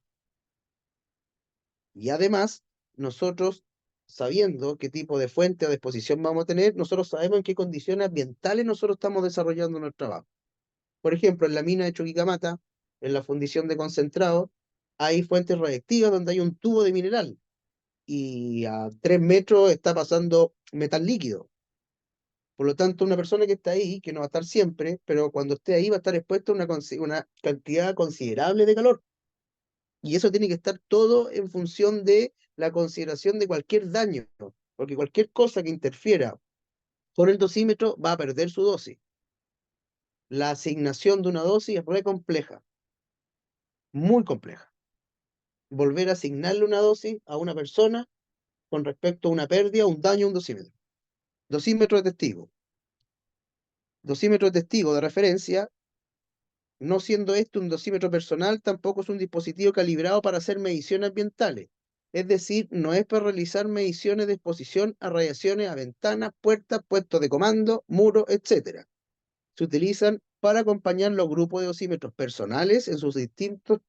Y además, nosotros, sabiendo qué tipo de fuente o de exposición vamos a tener, nosotros sabemos en qué condiciones ambientales nosotros estamos desarrollando nuestro trabajo. Por ejemplo, en la mina de Chuquicamata, en la fundición de concentrado, hay fuentes radiactivas donde hay un tubo de mineral y a 3 metros está pasando metal líquido. Por lo tanto, una persona que está ahí, que no va a estar siempre, pero cuando esté ahí va a estar expuesto a una cantidad considerable de calor. Y eso tiene que estar todo en función de la consideración de cualquier daño, porque cualquier cosa que interfiera con el dosímetro va a perder su dosis. La asignación de una dosis es muy compleja, muy compleja. Volver a asignarle una dosis a una persona con respecto a una pérdida, un daño a un dosímetro. Dosímetro de testigo. Dosímetro de testigo de referencia, no siendo este un dosímetro personal, tampoco es un dispositivo calibrado para hacer mediciones ambientales. Es decir, no es para realizar mediciones de exposición a radiaciones a ventanas, puertas, puestos de comando, muros, etc. Se utilizan para acompañar los grupos de dosímetros personales en sus distintos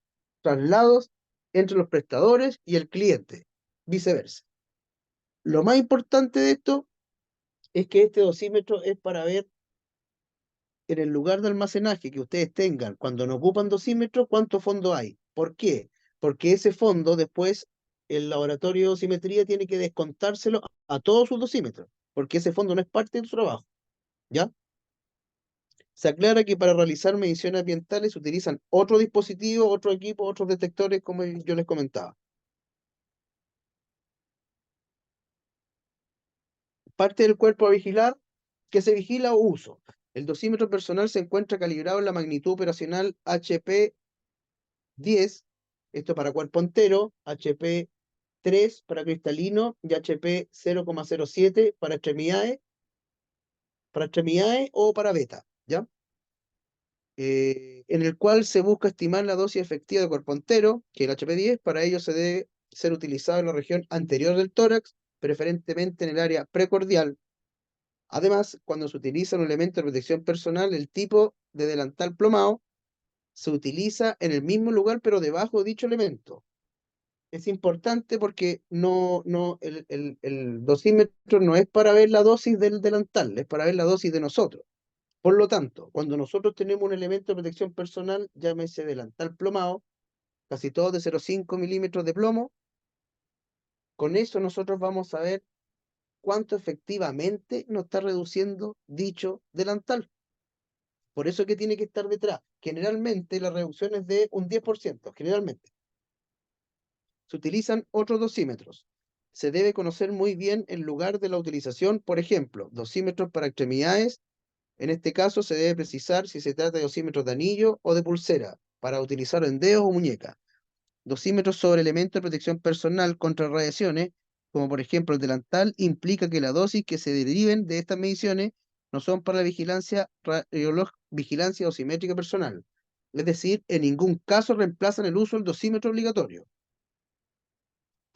traslados entre los prestadores y el cliente, viceversa. Lo más importante de esto es que este dosímetro es para ver en el lugar de almacenaje que ustedes tengan, cuando no ocupan dosímetro, cuánto fondo hay. ¿Por qué? Porque ese fondo después el laboratorio de dosimetría tiene que descontárselo a todos sus dosímetros, porque ese fondo no es parte de su trabajo, ¿ya? Se aclara que para realizar mediciones ambientales se utilizan otro dispositivo, otro equipo, otros detectores, como yo les comentaba. Parte del cuerpo a vigilar, que se vigila o uso. El dosímetro personal se encuentra calibrado en la magnitud operacional HP 10, esto para cuerpo entero, HP 3 para cristalino y HP 0,07 para extremidades o para beta, ¿ya? En el cual se busca estimar la dosis efectiva de cuerpo entero, que es el HP 10, para ello se debe ser utilizado en la región anterior del tórax, preferentemente en el área precordial. Además, cuando se utiliza un elemento de protección personal, el tipo de delantal plomado se utiliza en el mismo lugar, pero debajo de dicho elemento. es importante porque el dosímetro no es para ver la dosis del delantal, es para ver la dosis de nosotros. Por lo tanto, cuando nosotros tenemos un elemento de protección personal, llámese delantal plomado, casi todos de 0,5 milímetros de plomo, con eso nosotros vamos a ver cuánto efectivamente nos está reduciendo dicho delantal. Por eso que tiene que estar detrás. Generalmente la reducción es de un 10%, generalmente. Se utilizan otros dosímetros. Se debe conocer muy bien el lugar de la utilización, por ejemplo, dosímetros para extremidades. En este caso se debe precisar si se trata de dosímetros de anillo o de pulsera, para utilizarlo en dedos o muñecas. Dosímetros sobre elementos de protección personal contra radiaciones, como por ejemplo el delantal, implica que la dosis que se deriven de estas mediciones no son para la vigilancia dosimétrica personal. Es decir, en ningún caso reemplazan el uso del dosímetro obligatorio.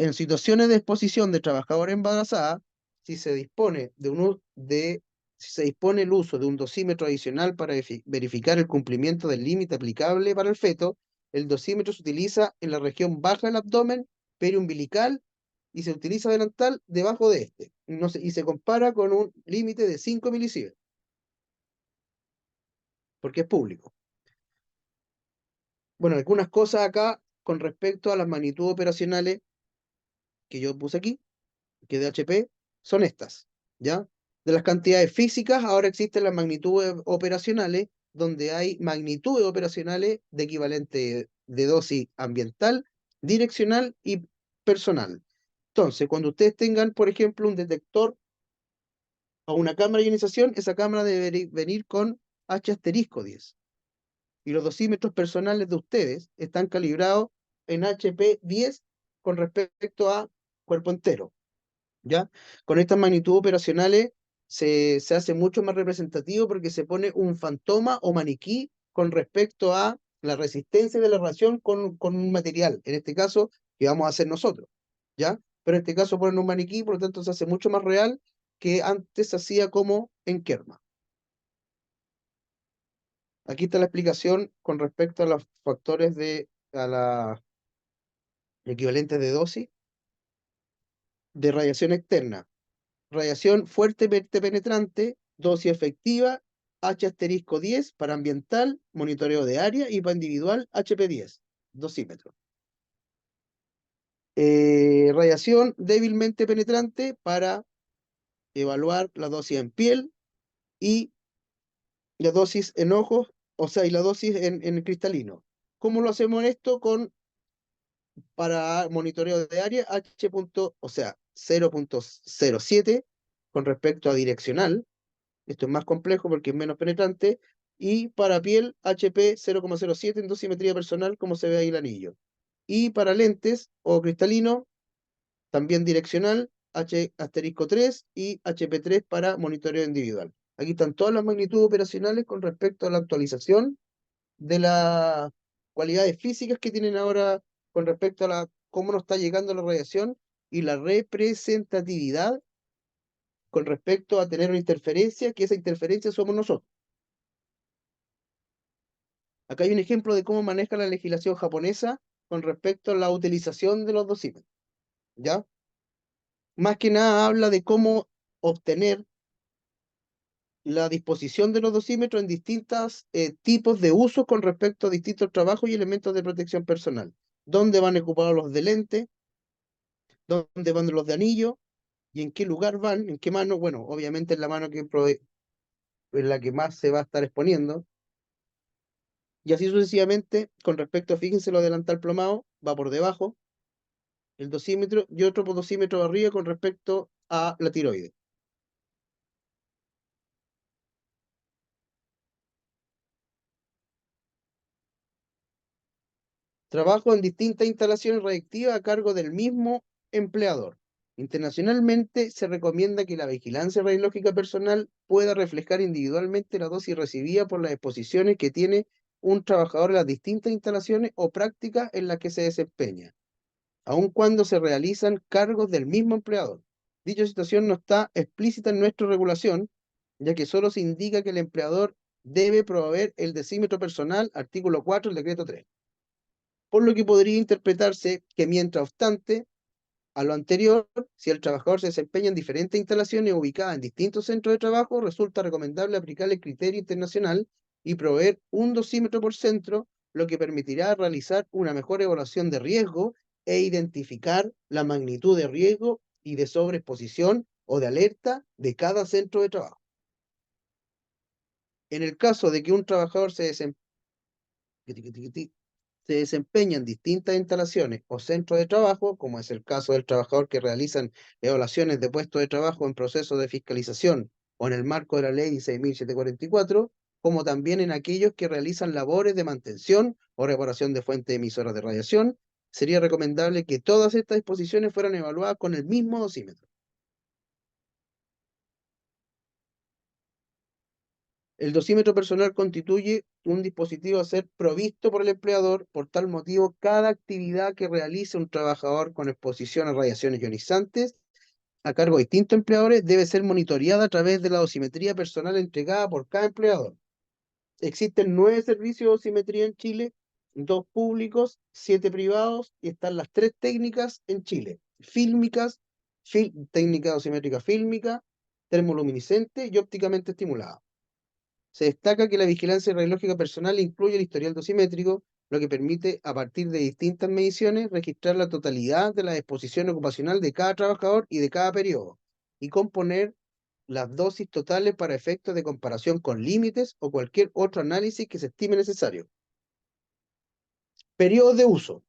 En situaciones de exposición de trabajadora embarazada, si se dispone si se dispone el uso de un dosímetro adicional para verificar el cumplimiento del límite aplicable para el feto, el dosímetro se utiliza en la región baja del abdomen, periumbilical, y se utiliza delantal debajo de este. Y se compara con un límite de 5 milisieverts, porque es público. Bueno, algunas cosas acá con respecto a las magnitudes operacionales que yo puse aquí, que de HP, son estas, ¿ya? De las cantidades físicas, ahora existen las magnitudes operacionales, donde hay magnitudes operacionales de equivalente de dosis ambiental, direccional y personal. Entonces, cuando ustedes tengan, por ejemplo, un detector o una cámara de ionización, esa cámara debe venir con H*10. Y los dosímetros personales de ustedes están calibrados en HP 10 con respecto a cuerpo entero. ¿Ya? Con estas magnitudes operacionales se hace mucho más representativo porque se pone un fantoma o maniquí con respecto a la resistencia de la radiación con un material, en este caso, que vamos a hacer nosotros, ¿ya? Pero en este caso ponen un maniquí, por lo tanto se hace mucho más real que antes se hacía como en Kerma. Aquí está la explicación con respecto a los factores a la equivalentes de dosis de radiación externa. Radiación fuertemente penetrante, dosis efectiva, H*10 para ambiental, monitoreo de área, y para individual, HP10, dosímetro. Radiación débilmente penetrante para evaluar la dosis en piel y la dosis en ojos, o sea, y la dosis en cristalino. ¿Cómo lo hacemos esto? Para monitoreo de área, o sea, 0,07 con respecto a direccional. Esto es más complejo porque es menos penetrante. Y para piel, HP 0,07 en dosimetría personal, como se ve ahí el anillo. Y para lentes o cristalino, también direccional, H*3 y HP3 para monitoreo individual. Aquí están todas las magnitudes operacionales con respecto a la actualización de las cualidades físicas que tienen ahora con respecto a cómo nos está llegando la radiación y la representatividad con respecto a tener una interferencia, que esa interferencia somos nosotros. Acá hay un ejemplo de cómo maneja la legislación japonesa con respecto a la utilización de los dosímetros, ¿ya? Más que nada habla de cómo obtener la disposición de los dosímetros en distintos tipos de usos con respecto a distintos trabajos y elementos de protección personal. ¿Dónde van ocupados los de lente? ¿Dónde van los de anillo? ¿Y en qué lugar van? ¿En qué mano? Bueno, obviamente en la mano en la que más se va a estar exponiendo. Y así sucesivamente, con respecto, fíjense, lo delantal plomado va por debajo, el dosímetro, y otro dosímetro arriba con respecto a la tiroides. Trabajo en distintas instalaciones radiactivas a cargo del mismo empleador. Internacionalmente se recomienda que la vigilancia radiológica personal pueda reflejar individualmente la dosis recibida por las exposiciones que tiene un trabajador en las distintas instalaciones o prácticas en las que se desempeña, aun cuando se realizan cargos del mismo empleador. Dicha situación no está explícita en nuestra regulación, ya que solo se indica que el empleador debe proveer el dosímetro personal, artículo 4 del decreto 3. por lo que podría interpretarse que mientras obstante a lo anterior, si el trabajador se desempeña en diferentes instalaciones ubicadas en distintos centros de trabajo, resulta recomendable aplicar el criterio internacional y proveer un dosímetro por centro, lo que permitirá realizar una mejor evaluación de riesgo e identificar la magnitud de riesgo y de sobreexposición o de alerta de cada centro de trabajo. En el caso de que un trabajador se desempeña en distintas instalaciones o centros de trabajo, como es el caso del trabajador que realizan evaluaciones de puestos de trabajo en proceso de fiscalización o en el marco de la ley 16.744, como también en aquellos que realizan labores de mantención o reparación de fuentes emisoras de radiación, sería recomendable que todas estas disposiciones fueran evaluadas con el mismo dosímetro. El dosímetro personal constituye un dispositivo a ser provisto por el empleador. Por tal motivo, cada actividad que realice un trabajador con exposición a radiaciones ionizantes a cargo de distintos empleadores debe ser monitoreada a través de la dosimetría personal entregada por cada empleador. Existen 9 servicios de dosimetría en Chile, 2 públicos, 7 privados, y están las 3 técnicas en Chile: fílmicas, técnica dosimétrica fílmica, termoluminiscente y ópticamente estimulada. Se destaca que la vigilancia radiológica personal incluye el historial dosimétrico, lo que permite, a partir de distintas mediciones, registrar la totalidad de la exposición ocupacional de cada trabajador y de cada periodo, y componer las dosis totales para efectos de comparación con límites o cualquier otro análisis que se estime necesario. Periodos de uso.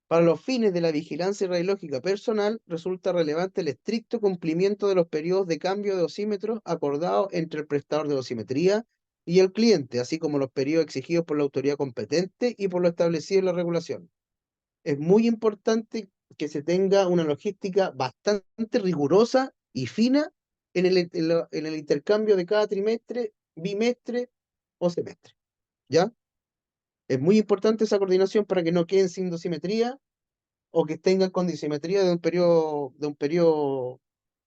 Para los fines de la vigilancia radiológica personal, resulta relevante el estricto cumplimiento de los periodos de cambio de dosímetros acordados entre el prestador de dosimetría y el cliente, así como los periodos exigidos por la autoridad competente y por lo establecido en la regulación. Es muy importante que se tenga una logística bastante rigurosa y fina en el intercambio de cada trimestre, bimestre o semestre, ¿ya? Es muy importante esa coordinación para que no queden sin dosimetría o que tengan con disimetría de un periodo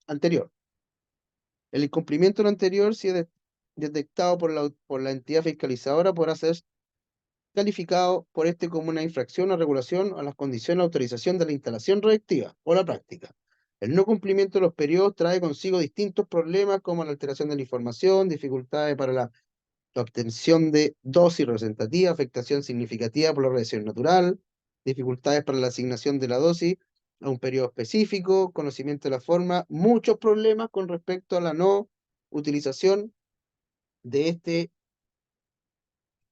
anterior. El incumplimiento de lo anterior, si es detectado por la entidad fiscalizadora, podrá ser calificado por este como una infracción o regulación a las condiciones de autorización de la instalación reactiva o la práctica. El no cumplimiento de los periodos trae consigo distintos problemas como la alteración de la información, dificultades para la obtención de dosis representativa, afectación significativa por la radiación natural, dificultades para la asignación de la dosis a un periodo específico, conocimiento de la forma, muchos problemas con respecto a la no utilización de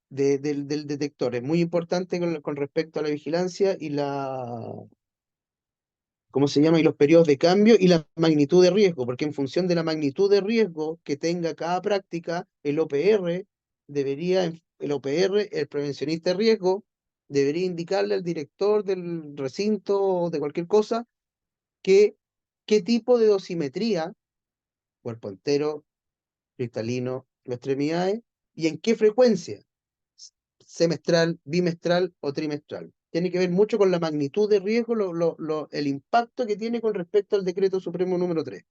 del detector. Es muy importante con respecto a la vigilancia y ¿cómo se llama? Y los periodos de cambio y la magnitud de riesgo, porque en función de la magnitud de riesgo que tenga cada práctica, el OPR el prevencionista de riesgo, debería indicarle al director del recinto o de cualquier cosa qué tipo de dosimetría, cuerpo entero, cristalino, extremidades, y en qué frecuencia, semestral, bimestral o trimestral. Tiene que ver mucho con la magnitud de riesgo, el impacto que tiene con respecto al decreto supremo número 3.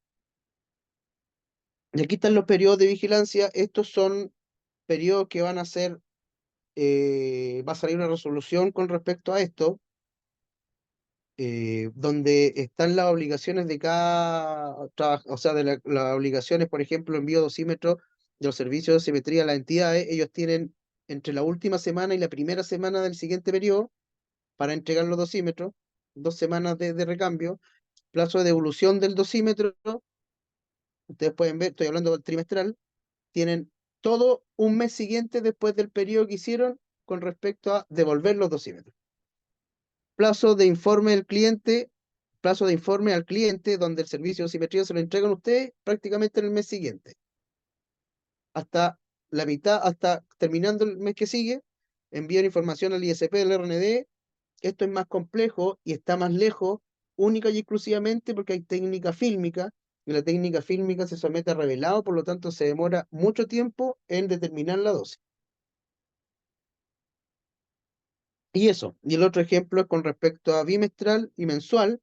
Y aquí están los periodos de vigilancia. Estos son periodos que van a ser, va a salir una resolución con respecto a esto, donde están las obligaciones de cada trabajo, o sea, de las obligaciones, por ejemplo, envío dosímetro de los servicios de dosimetría a las entidades. Ellos tienen entre la última semana y la primera semana del siguiente periodo para entregar los dosímetros, 2 semanas de recambio, plazo de devolución del dosímetro. Ustedes pueden ver, estoy hablando del trimestral, tienen todo un mes siguiente después del periodo que hicieron con respecto a devolver los dosímetros. Plazo de informe al cliente, donde el servicio de dosimetría se lo entregan a ustedes prácticamente en el mes siguiente. Hasta la mitad, hasta terminando el mes que sigue, envían información al ISP del RND. Esto es más complejo y está más lejos, única y exclusivamente porque hay técnica fílmica, y la técnica fílmica se somete a revelado, por lo tanto se demora mucho tiempo en determinar la dosis. Y eso, y el otro ejemplo es con respecto a bimestral y mensual.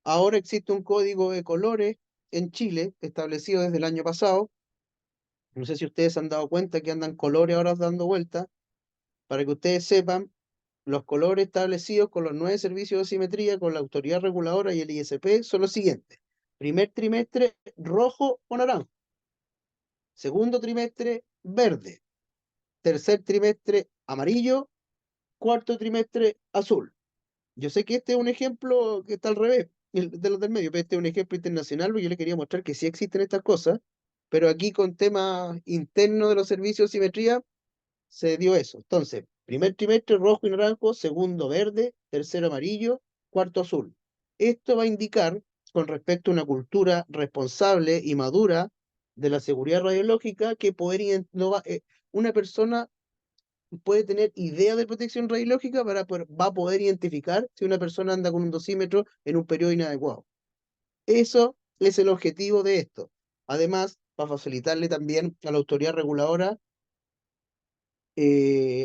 Ahora existe un código de colores en Chile, establecido desde el año pasado. No sé si ustedes se han dado cuenta que andan colores ahora dando vueltas, para que ustedes sepan los colores establecidos con los 9 servicios de simetría, con la autoridad reguladora y el ISP son los siguientes. Primer trimestre, rojo o naranjo. Segundo trimestre, verde. Tercer trimestre, amarillo. Cuarto trimestre, azul. Yo sé que este es un ejemplo que está al revés de los del medio, pero este es un ejemplo internacional, porque yo le quería mostrar que sí existen estas cosas, pero aquí con temas internos de los servicios de simetría se dio eso. Entonces, primer trimestre rojo y naranjo, segundo verde, tercero amarillo, cuarto azul. Esto va a indicar, con respecto a una cultura responsable y madura de la seguridad radiológica, que una persona puede tener idea de protección radiológica va a poder identificar si una persona anda con un dosímetro en un periodo inadecuado. Eso es el objetivo de esto. Además, va a facilitarle también a la autoridad reguladora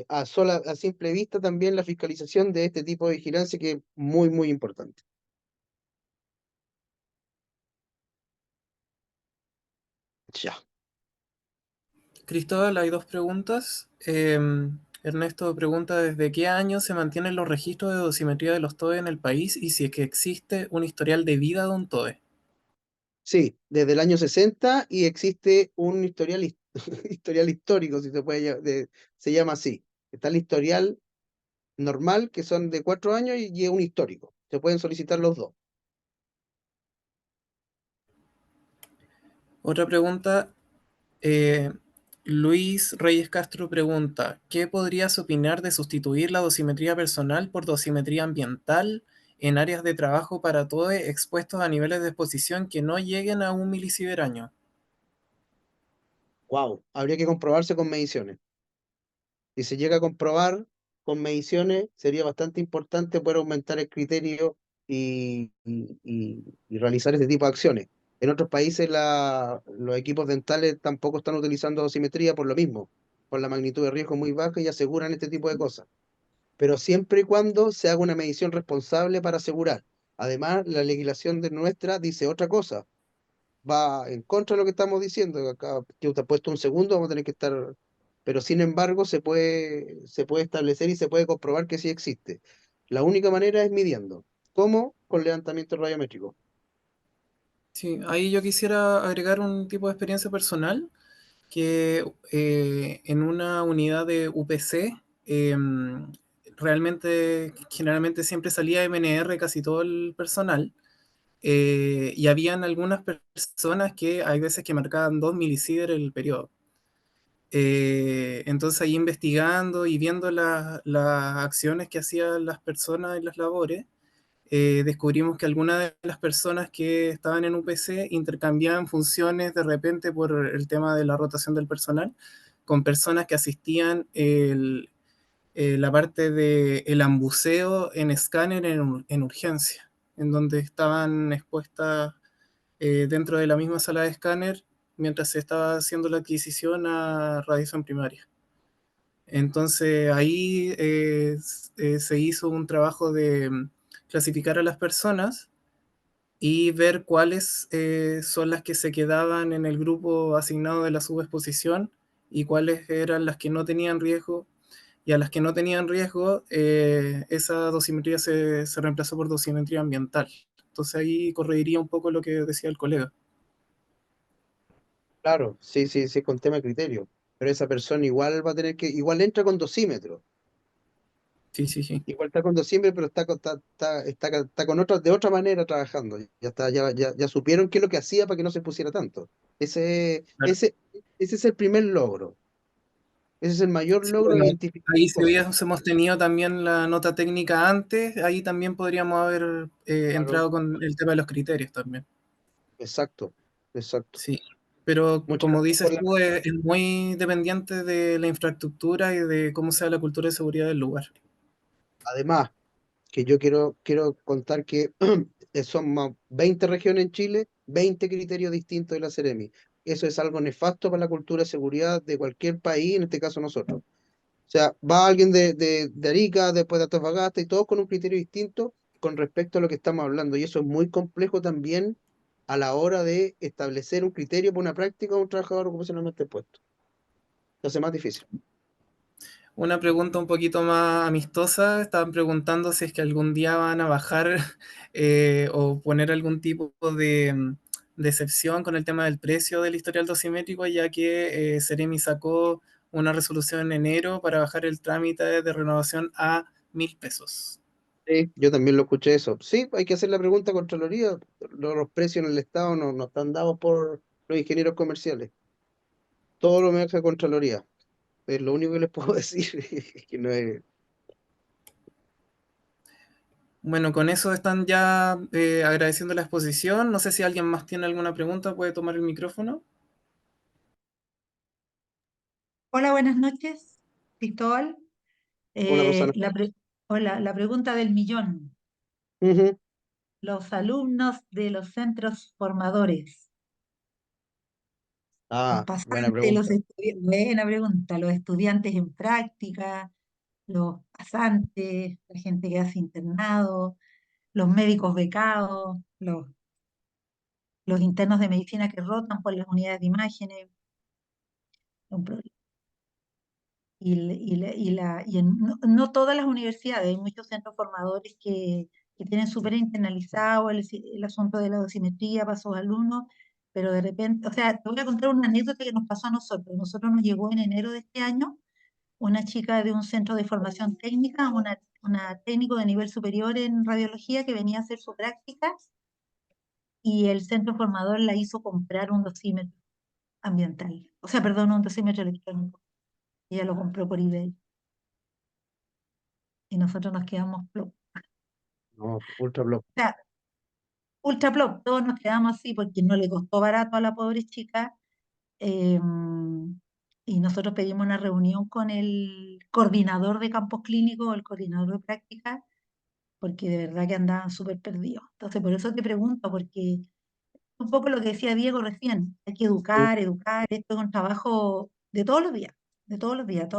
a simple vista también la fiscalización de este tipo de vigilancia, que es muy, muy importante. Ya. Cristóbal, hay dos preguntas. Ernesto pregunta desde qué año se mantienen los registros de dosimetría de los TOE en el país y si es que existe un historial de vida de un TOE. Sí, desde el año 60 y existe un historial histórico, si se puede se llama así. Está el historial normal, que son de 4 años, y un histórico. Se pueden solicitar los dos. Otra pregunta, Luis Reyes Castro pregunta, ¿qué podrías opinar de sustituir la dosimetría personal por dosimetría ambiental en áreas de trabajo para TOE expuestos a niveles de exposición que no lleguen a 1 milisievert año? Wow, habría que comprobarse con mediciones. Si se llega a comprobar con mediciones, sería bastante importante poder aumentar el criterio y realizar este tipo de acciones. En otros países los equipos dentales tampoco están utilizando dosimetría por lo mismo, por la magnitud de riesgo muy baja, y aseguran este tipo de cosas. Pero siempre y cuando se haga una medición responsable para asegurar. Además, la legislación de nuestra dice otra cosa, va en contra de lo que estamos diciendo. Acá que usted ha puesto un segundo, vamos a tener que estar, pero sin embargo se puede establecer y se puede comprobar que sí existe. La única manera es midiendo. ¿Cómo? Con levantamiento radiométrico. Sí, ahí yo quisiera agregar un tipo de experiencia personal que en una unidad de UPC realmente, generalmente siempre salía MNR casi todo el personal, y habían algunas personas que hay veces que marcaban 2 milisievert el periodo. Entonces ahí investigando y viendo las acciones que hacían las personas en las labores, descubrimos que algunas de las personas que estaban en UPC intercambiaban funciones de repente por el tema de la rotación del personal con personas que asistían la parte del ambuceo en escáner en urgencia, en donde estaban expuestas dentro de la misma sala de escáner mientras se estaba haciendo la adquisición a radiación primaria. Entonces ahí se hizo un trabajo de clasificar a las personas y ver cuáles son las que se quedaban en el grupo asignado de la subexposición y cuáles eran las que no tenían riesgo. Y a las que no tenían riesgo, esa dosimetría se reemplazó por dosimetría ambiental. Entonces ahí corregiría un poco lo que decía el colega. Claro, sí, sí, sí, con tema de criterio. Pero esa persona igual va a tener igual entra con dosímetro. Sí, sí, sí. Igual está con dosímetro, pero está con de otra manera trabajando. Ya está, ya supieron qué es lo que hacía para que no se pusiera tanto. Ese, Claro. ese, ese es el primer logro. Ese es el mayor Sí, logro de bueno, identificar ahí las si cosas. hubiésemos tenido también la nota técnica antes, ahí también podríamos haber Claro, entrado con el tema de los criterios también. exacto, exacto. Sí, pero Muchas como gracias por dices la... tú, es muy dependiente de la infraestructura y de cómo sea la cultura de seguridad del lugar. Además, que yo quiero contar que son más 20 regiones en Chile, 20 criterios distintos de la Seremi. Eso es algo nefasto para la cultura de seguridad de cualquier país, en este caso nosotros. O sea, va alguien de Arica, después de Antofagasta, y todos con un criterio distinto con respecto a lo que estamos hablando. Y eso es muy complejo también a la hora de establecer un criterio para una práctica de un trabajador ocupacionalmente puesto. Lo hace más difícil. Una pregunta un poquito más amistosa. Estaban preguntando si es que algún día van a bajar o poner algún tipo de excepción con el tema del precio del historial dosimétrico, ya que Ceremi sacó una resolución en enero para bajar el trámite de renovación a 1.000 pesos. Sí, yo también lo escuché eso. Sí, hay que hacer la pregunta a Contraloría. Los precios en el Estado no están dados por los ingenieros comerciales. Todo lo maneja Contraloría. Es lo único que les puedo decir. Que no es... Bueno, con eso están ya agradeciendo la exposición. No sé si alguien más tiene alguna pregunta, puede tomar el micrófono. Hola, buenas noches, Cristóbal. Hola, Rosana. Hola, la pregunta del millón. Ujú. Los alumnos de los centros formadores, los Buena pasantes, pregunta. buena pregunta, los estudiantes en práctica, los pasantes, la gente que hace internado, los médicos becados, los internos de medicina que rotan por las unidades de imágenes, un problema. No todas las universidades, hay muchos centros formadores que tienen súper internalizado el asunto de la dosimetría para sus alumnos, pero de repente, o sea, te voy a contar una anécdota que nos pasó a nosotros. Nosotros nos llegó en enero de este año una chica de un centro de formación técnica, una técnico de nivel superior en radiología que venía a hacer su práctica y el centro formador la hizo comprar un dosímetro ambiental, o sea, perdón, un dosímetro electrónico. Ella lo compró por eBay y nosotros nos quedamos plop. No, ultra blog. O sea, ultra plop, todos nos quedamos así porque no le costó barato a la pobre chica. eh, y nosotros pedimos una reunión con el coordinador de campos clínicos, el coordinador de práctica, porque de verdad que andaban súper perdidos. Entonces, por eso te pregunto, porque un poco lo que decía Diego recién, hay que educar, esto es un trabajo de todos los días, todos los días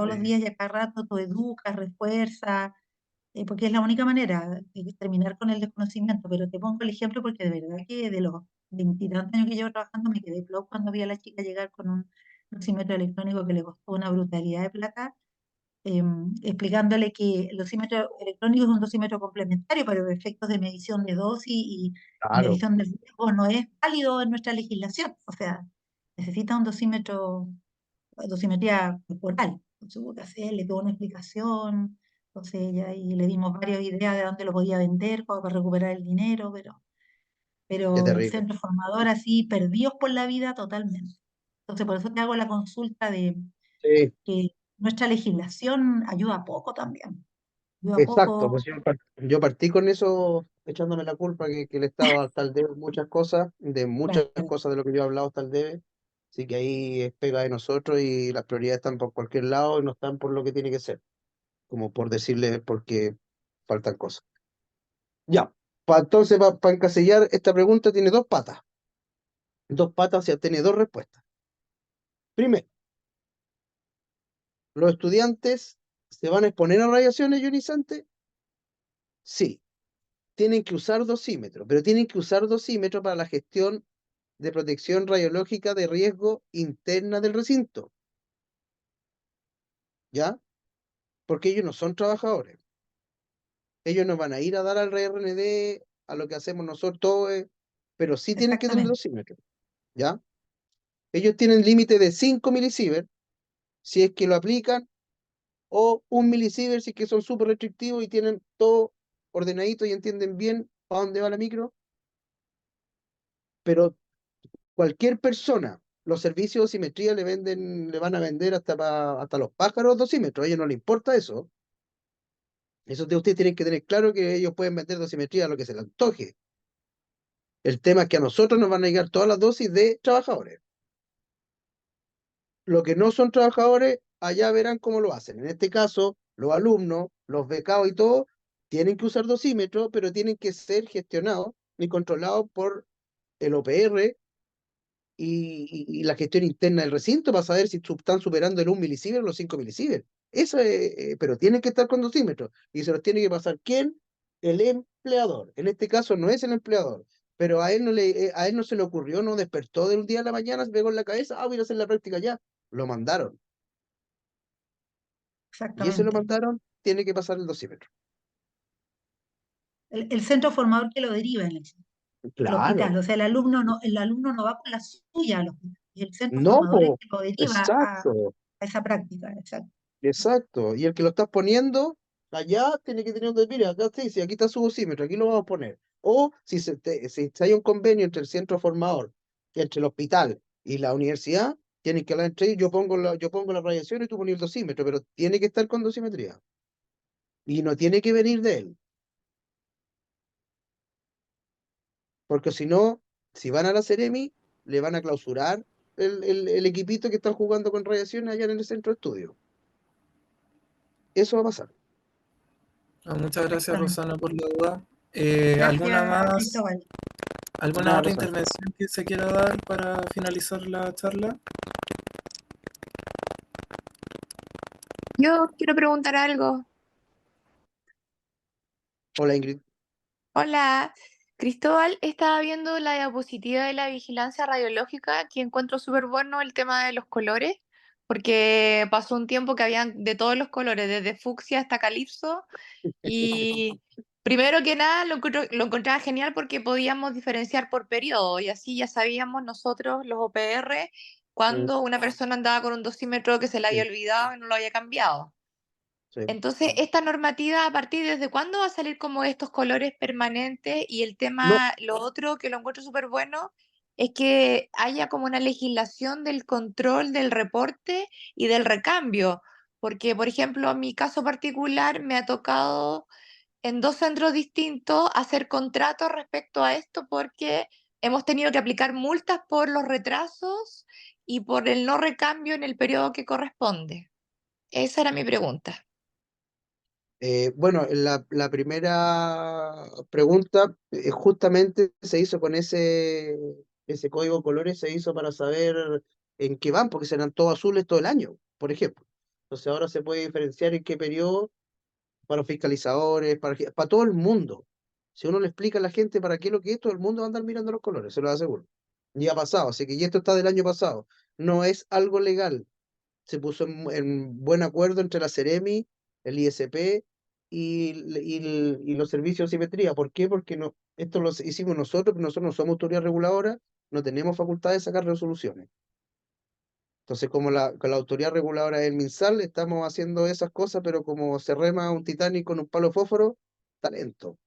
y a cada rato tú educas, refuerzas, porque es la única manera de terminar con el desconocimiento. Pero te pongo el ejemplo porque de verdad que de los 20 años que llevo trabajando me quedé plop cuando vi a la chica llegar con un dosímetro electrónico que le costó una brutalidad de plata, explicándole que el dosímetro electrónico es un dosímetro complementario para los efectos de medición de dosis y Claro, medición del riesgo, no es válido en nuestra legislación. O sea, necesita un dosimetría corporal. Entonces hubo que hacerle toda una explicación. Entonces ella y le dimos varias ideas de dónde lo podía vender como para recuperar el dinero, qué pero el terrible. centro formador así, perdidos por la vida totalmente. Entonces por eso te hago la consulta de Sí, que nuestra legislación ayuda poco también. Ayuda exacto. poco, Pues yo partí con eso echándome la culpa que el Estado hasta el debe muchas claro, cosas de lo que yo he hablado hasta el debe. Así que ahí es pega de nosotros y las prioridades están por cualquier lado y no están por lo que tiene que ser, como por decirle porque faltan cosas. Ya, entonces para encasillar, esta pregunta tiene dos patas, o sea, tiene dos respuestas. Primero, ¿los estudiantes se van a exponer a radiaciones ionizantes? Sí, tienen que usar dosímetro, pero tienen que usar dosímetro para la gestión de protección radiológica de riesgo interna del recinto, ¿ya? Porque ellos no son trabajadores. Ellos no van a ir a dar al RND, a lo que hacemos nosotros, pero sí tienen que tener exactamente. dosímetro, ¿ya? Ellos tienen límite de 5 milisievert si es que lo aplican, o 1 milisievert si es que son súper restrictivos y tienen todo ordenadito y entienden bien para dónde va la micro, pero cualquier persona, los servicios de dosimetría le van a vender hasta los pájaros dosímetros, a ellos no les importa eso. Eso de ustedes tienen que tener claro que ellos pueden vender dosimetría a lo que se les antoje. El tema es que a nosotros nos van a llegar todas las dosis de trabajadores. Los que no son trabajadores, allá verán cómo lo hacen. En este caso, los alumnos, los becados y todo, tienen que usar dosímetros, pero tienen que ser gestionados y controlados por el OPR y la gestión interna del recinto para saber si están superando el 1 milisievert o los 5 milisievert. Eso es, pero tienen que estar con dosímetros. Y se los tiene que pasar ¿quién? El empleador. En este caso no es el empleador. Pero a él no se le ocurrió, no despertó de un día a la mañana, se pegó en la cabeza, voy a hacer la práctica ya. Lo mandaron. y ese lo exactamente. mandaron, tiene que pasar el dosímetro. El centro formador que lo deriva al hospital. Claro, O sea, el alumno no va con la suya al hospital. Es el centro no, formador el po, que lo deriva exacto, a esa práctica. Exacto. exacto. Y el que lo estás poniendo allá tiene que tener un mire, acá sí, sí, aquí está su dosímetro, aquí lo vamos a poner. O si hay un convenio entre el centro formador, entre el hospital y la universidad, tienen que hablar entre ellos, yo pongo la radiación y tú pones el dosímetro, pero tiene que estar con dosimetría. Y no tiene que venir de él, porque si no, si van a la Ceremi, le van a clausurar el equipito que están jugando con radiación allá en el centro de estudio. Eso va a pasar. Muchas gracias, Exactamente. Rosana, por la duda. ¿Alguna Gracias, más, Cristóbal. alguna Nada, otra Rosa. intervención que se quiera dar para finalizar la charla? Yo quiero preguntar algo. Hola, Ingrid. Hola, Cristóbal, estaba viendo la diapositiva de la vigilancia radiológica que encuentro súper bueno el tema de los colores, porque pasó un tiempo que habían de todos los colores, desde fucsia hasta calipso, y primero que nada lo encontraba genial porque podíamos diferenciar por periodo y así ya sabíamos nosotros, los OPR, Mm, cuando una persona andaba con un dosímetro que se le había mm, olvidado y no lo había cambiado. sí. Entonces, ¿esta normativa a partir desde cuándo va a salir como estos colores permanentes? Y el No, tema, lo otro que lo encuentro súper bueno, es que haya como una legislación del control del reporte y del recambio. Porque, por ejemplo, en mi caso particular me ha tocado en dos centros distintos hacer contratos respecto a esto porque hemos tenido que aplicar multas por los retrasos y por el no recambio en el periodo que corresponde. Esa era mi pregunta. bueno, la primera pregunta justamente se hizo con ese código de colores, se hizo para saber en qué van, porque serán todos azules todo el año, por ejemplo. Entonces ahora se puede diferenciar en qué periodo para los fiscalizadores, para todo el mundo. Si uno le explica a la gente para qué es lo que es, todo el mundo va a andar mirando los colores, se lo aseguro. Y ha pasado, así que y esto está del año pasado. No es algo legal. Se puso en buen acuerdo entre la Ceremi, el ISP y los servicios de simetría. ¿Por qué? Porque no, esto lo hicimos nosotros, pero nosotros no somos autoridad reguladora, no tenemos facultad de sacar resoluciones. Entonces, como con la autoridad reguladora del MinSal, estamos haciendo esas cosas, pero como se rema un Titanic con un palo de fósforo, talento.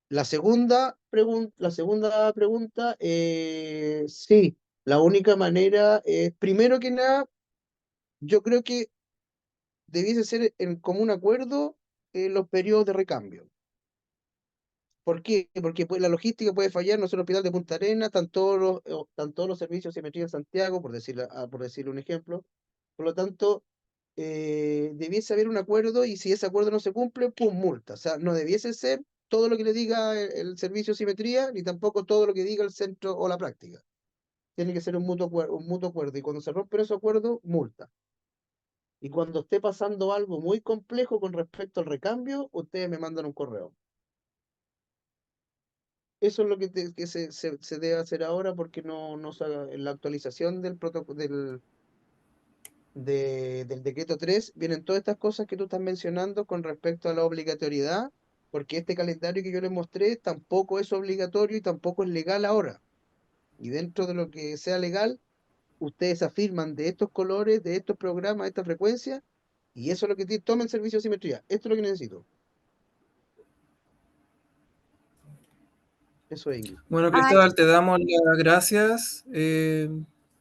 La segunda pregunta, sí, la única manera es, primero que nada, yo creo que debiese ser en común acuerdo los periodos de recambio. ¿Por qué? Porque pues, la logística puede fallar, no solo el hospital de Punta Arenas, están todos los servicios de simetría en Santiago, por decirle un ejemplo. Por lo tanto, debiese haber un acuerdo y si ese acuerdo no se cumple, ¡pum! Multa. O sea, no debiese ser todo lo que le diga el servicio de simetría, ni tampoco todo lo que diga el centro o la práctica. Tiene que ser un mutuo acuerdo. Y cuando se rompe ese acuerdo, multa. Y cuando esté pasando algo muy complejo con respecto al recambio, ustedes me mandan un correo. Eso es lo que se debe hacer ahora porque no se haga- en la actualización del protocolo del decreto 3 vienen todas estas cosas que tú estás mencionando con respecto a la obligatoriedad, porque este calendario que yo les mostré tampoco es obligatorio y tampoco es legal ahora. Y dentro de lo que sea legal, ustedes afirman de estos colores, de estos programas, de esta frecuencia, y eso es lo que tomen servicio de simetría. Esto es lo que necesito. Eso es, Ingrid. Bueno, Ay, Cristóbal, te damos las gracias.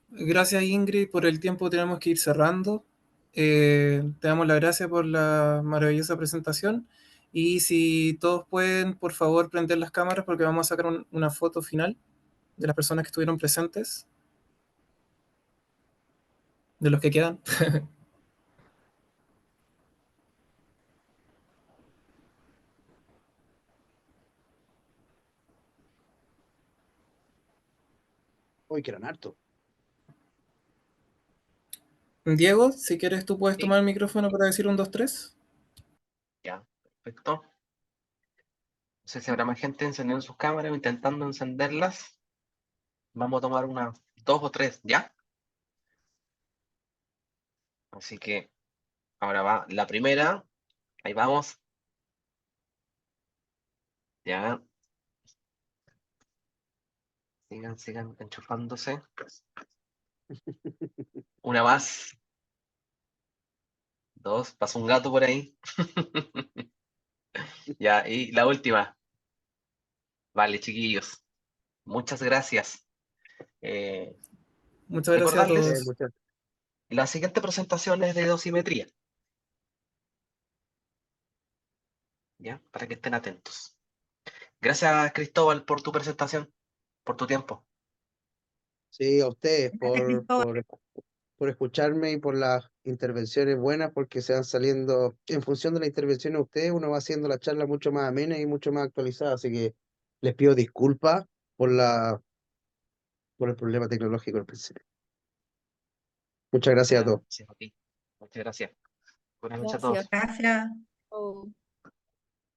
Gracias, Ingrid, por el tiempo. Tenemos que ir cerrando. Te damos las gracias por la maravillosa presentación. Y si todos pueden, por favor, prender las cámaras porque vamos a sacar una foto final de las personas que estuvieron presentes, de los que quedan. Hoy que eran harto. Diego, si quieres, tú puedes Sí, tomar el micrófono para decir un, dos, tres. ya, perfecto. No sé si habrá más gente encendiendo sus cámaras o intentando encenderlas. Vamos a tomar unas dos o tres, ¿ya? Así que ahora va la primera. Ahí vamos. Ya. Sigan enchufándose. Una más. Dos. Pasa un gato por ahí. Ya, y la última. Vale, chiquillos. Muchas gracias. Muchas gracias a Recordarles, todos. la siguiente presentación es de dosimetría. ¿Ya? Para que estén atentos. Gracias, Cristóbal, por tu presentación, por tu tiempo. Sí, a ustedes Gracias, Cristóbal. por escucharme y por las intervenciones buenas, porque se van saliendo, en función de las intervenciones de ustedes, uno va haciendo la charla mucho más amena y mucho más actualizada, así que les pido disculpas por el problema tecnológico al principio. Muchas gracias a Ya, todos. gracias a ti. Muchas gracias. Buenas noches a todos. Gracias. Gracias. Oh.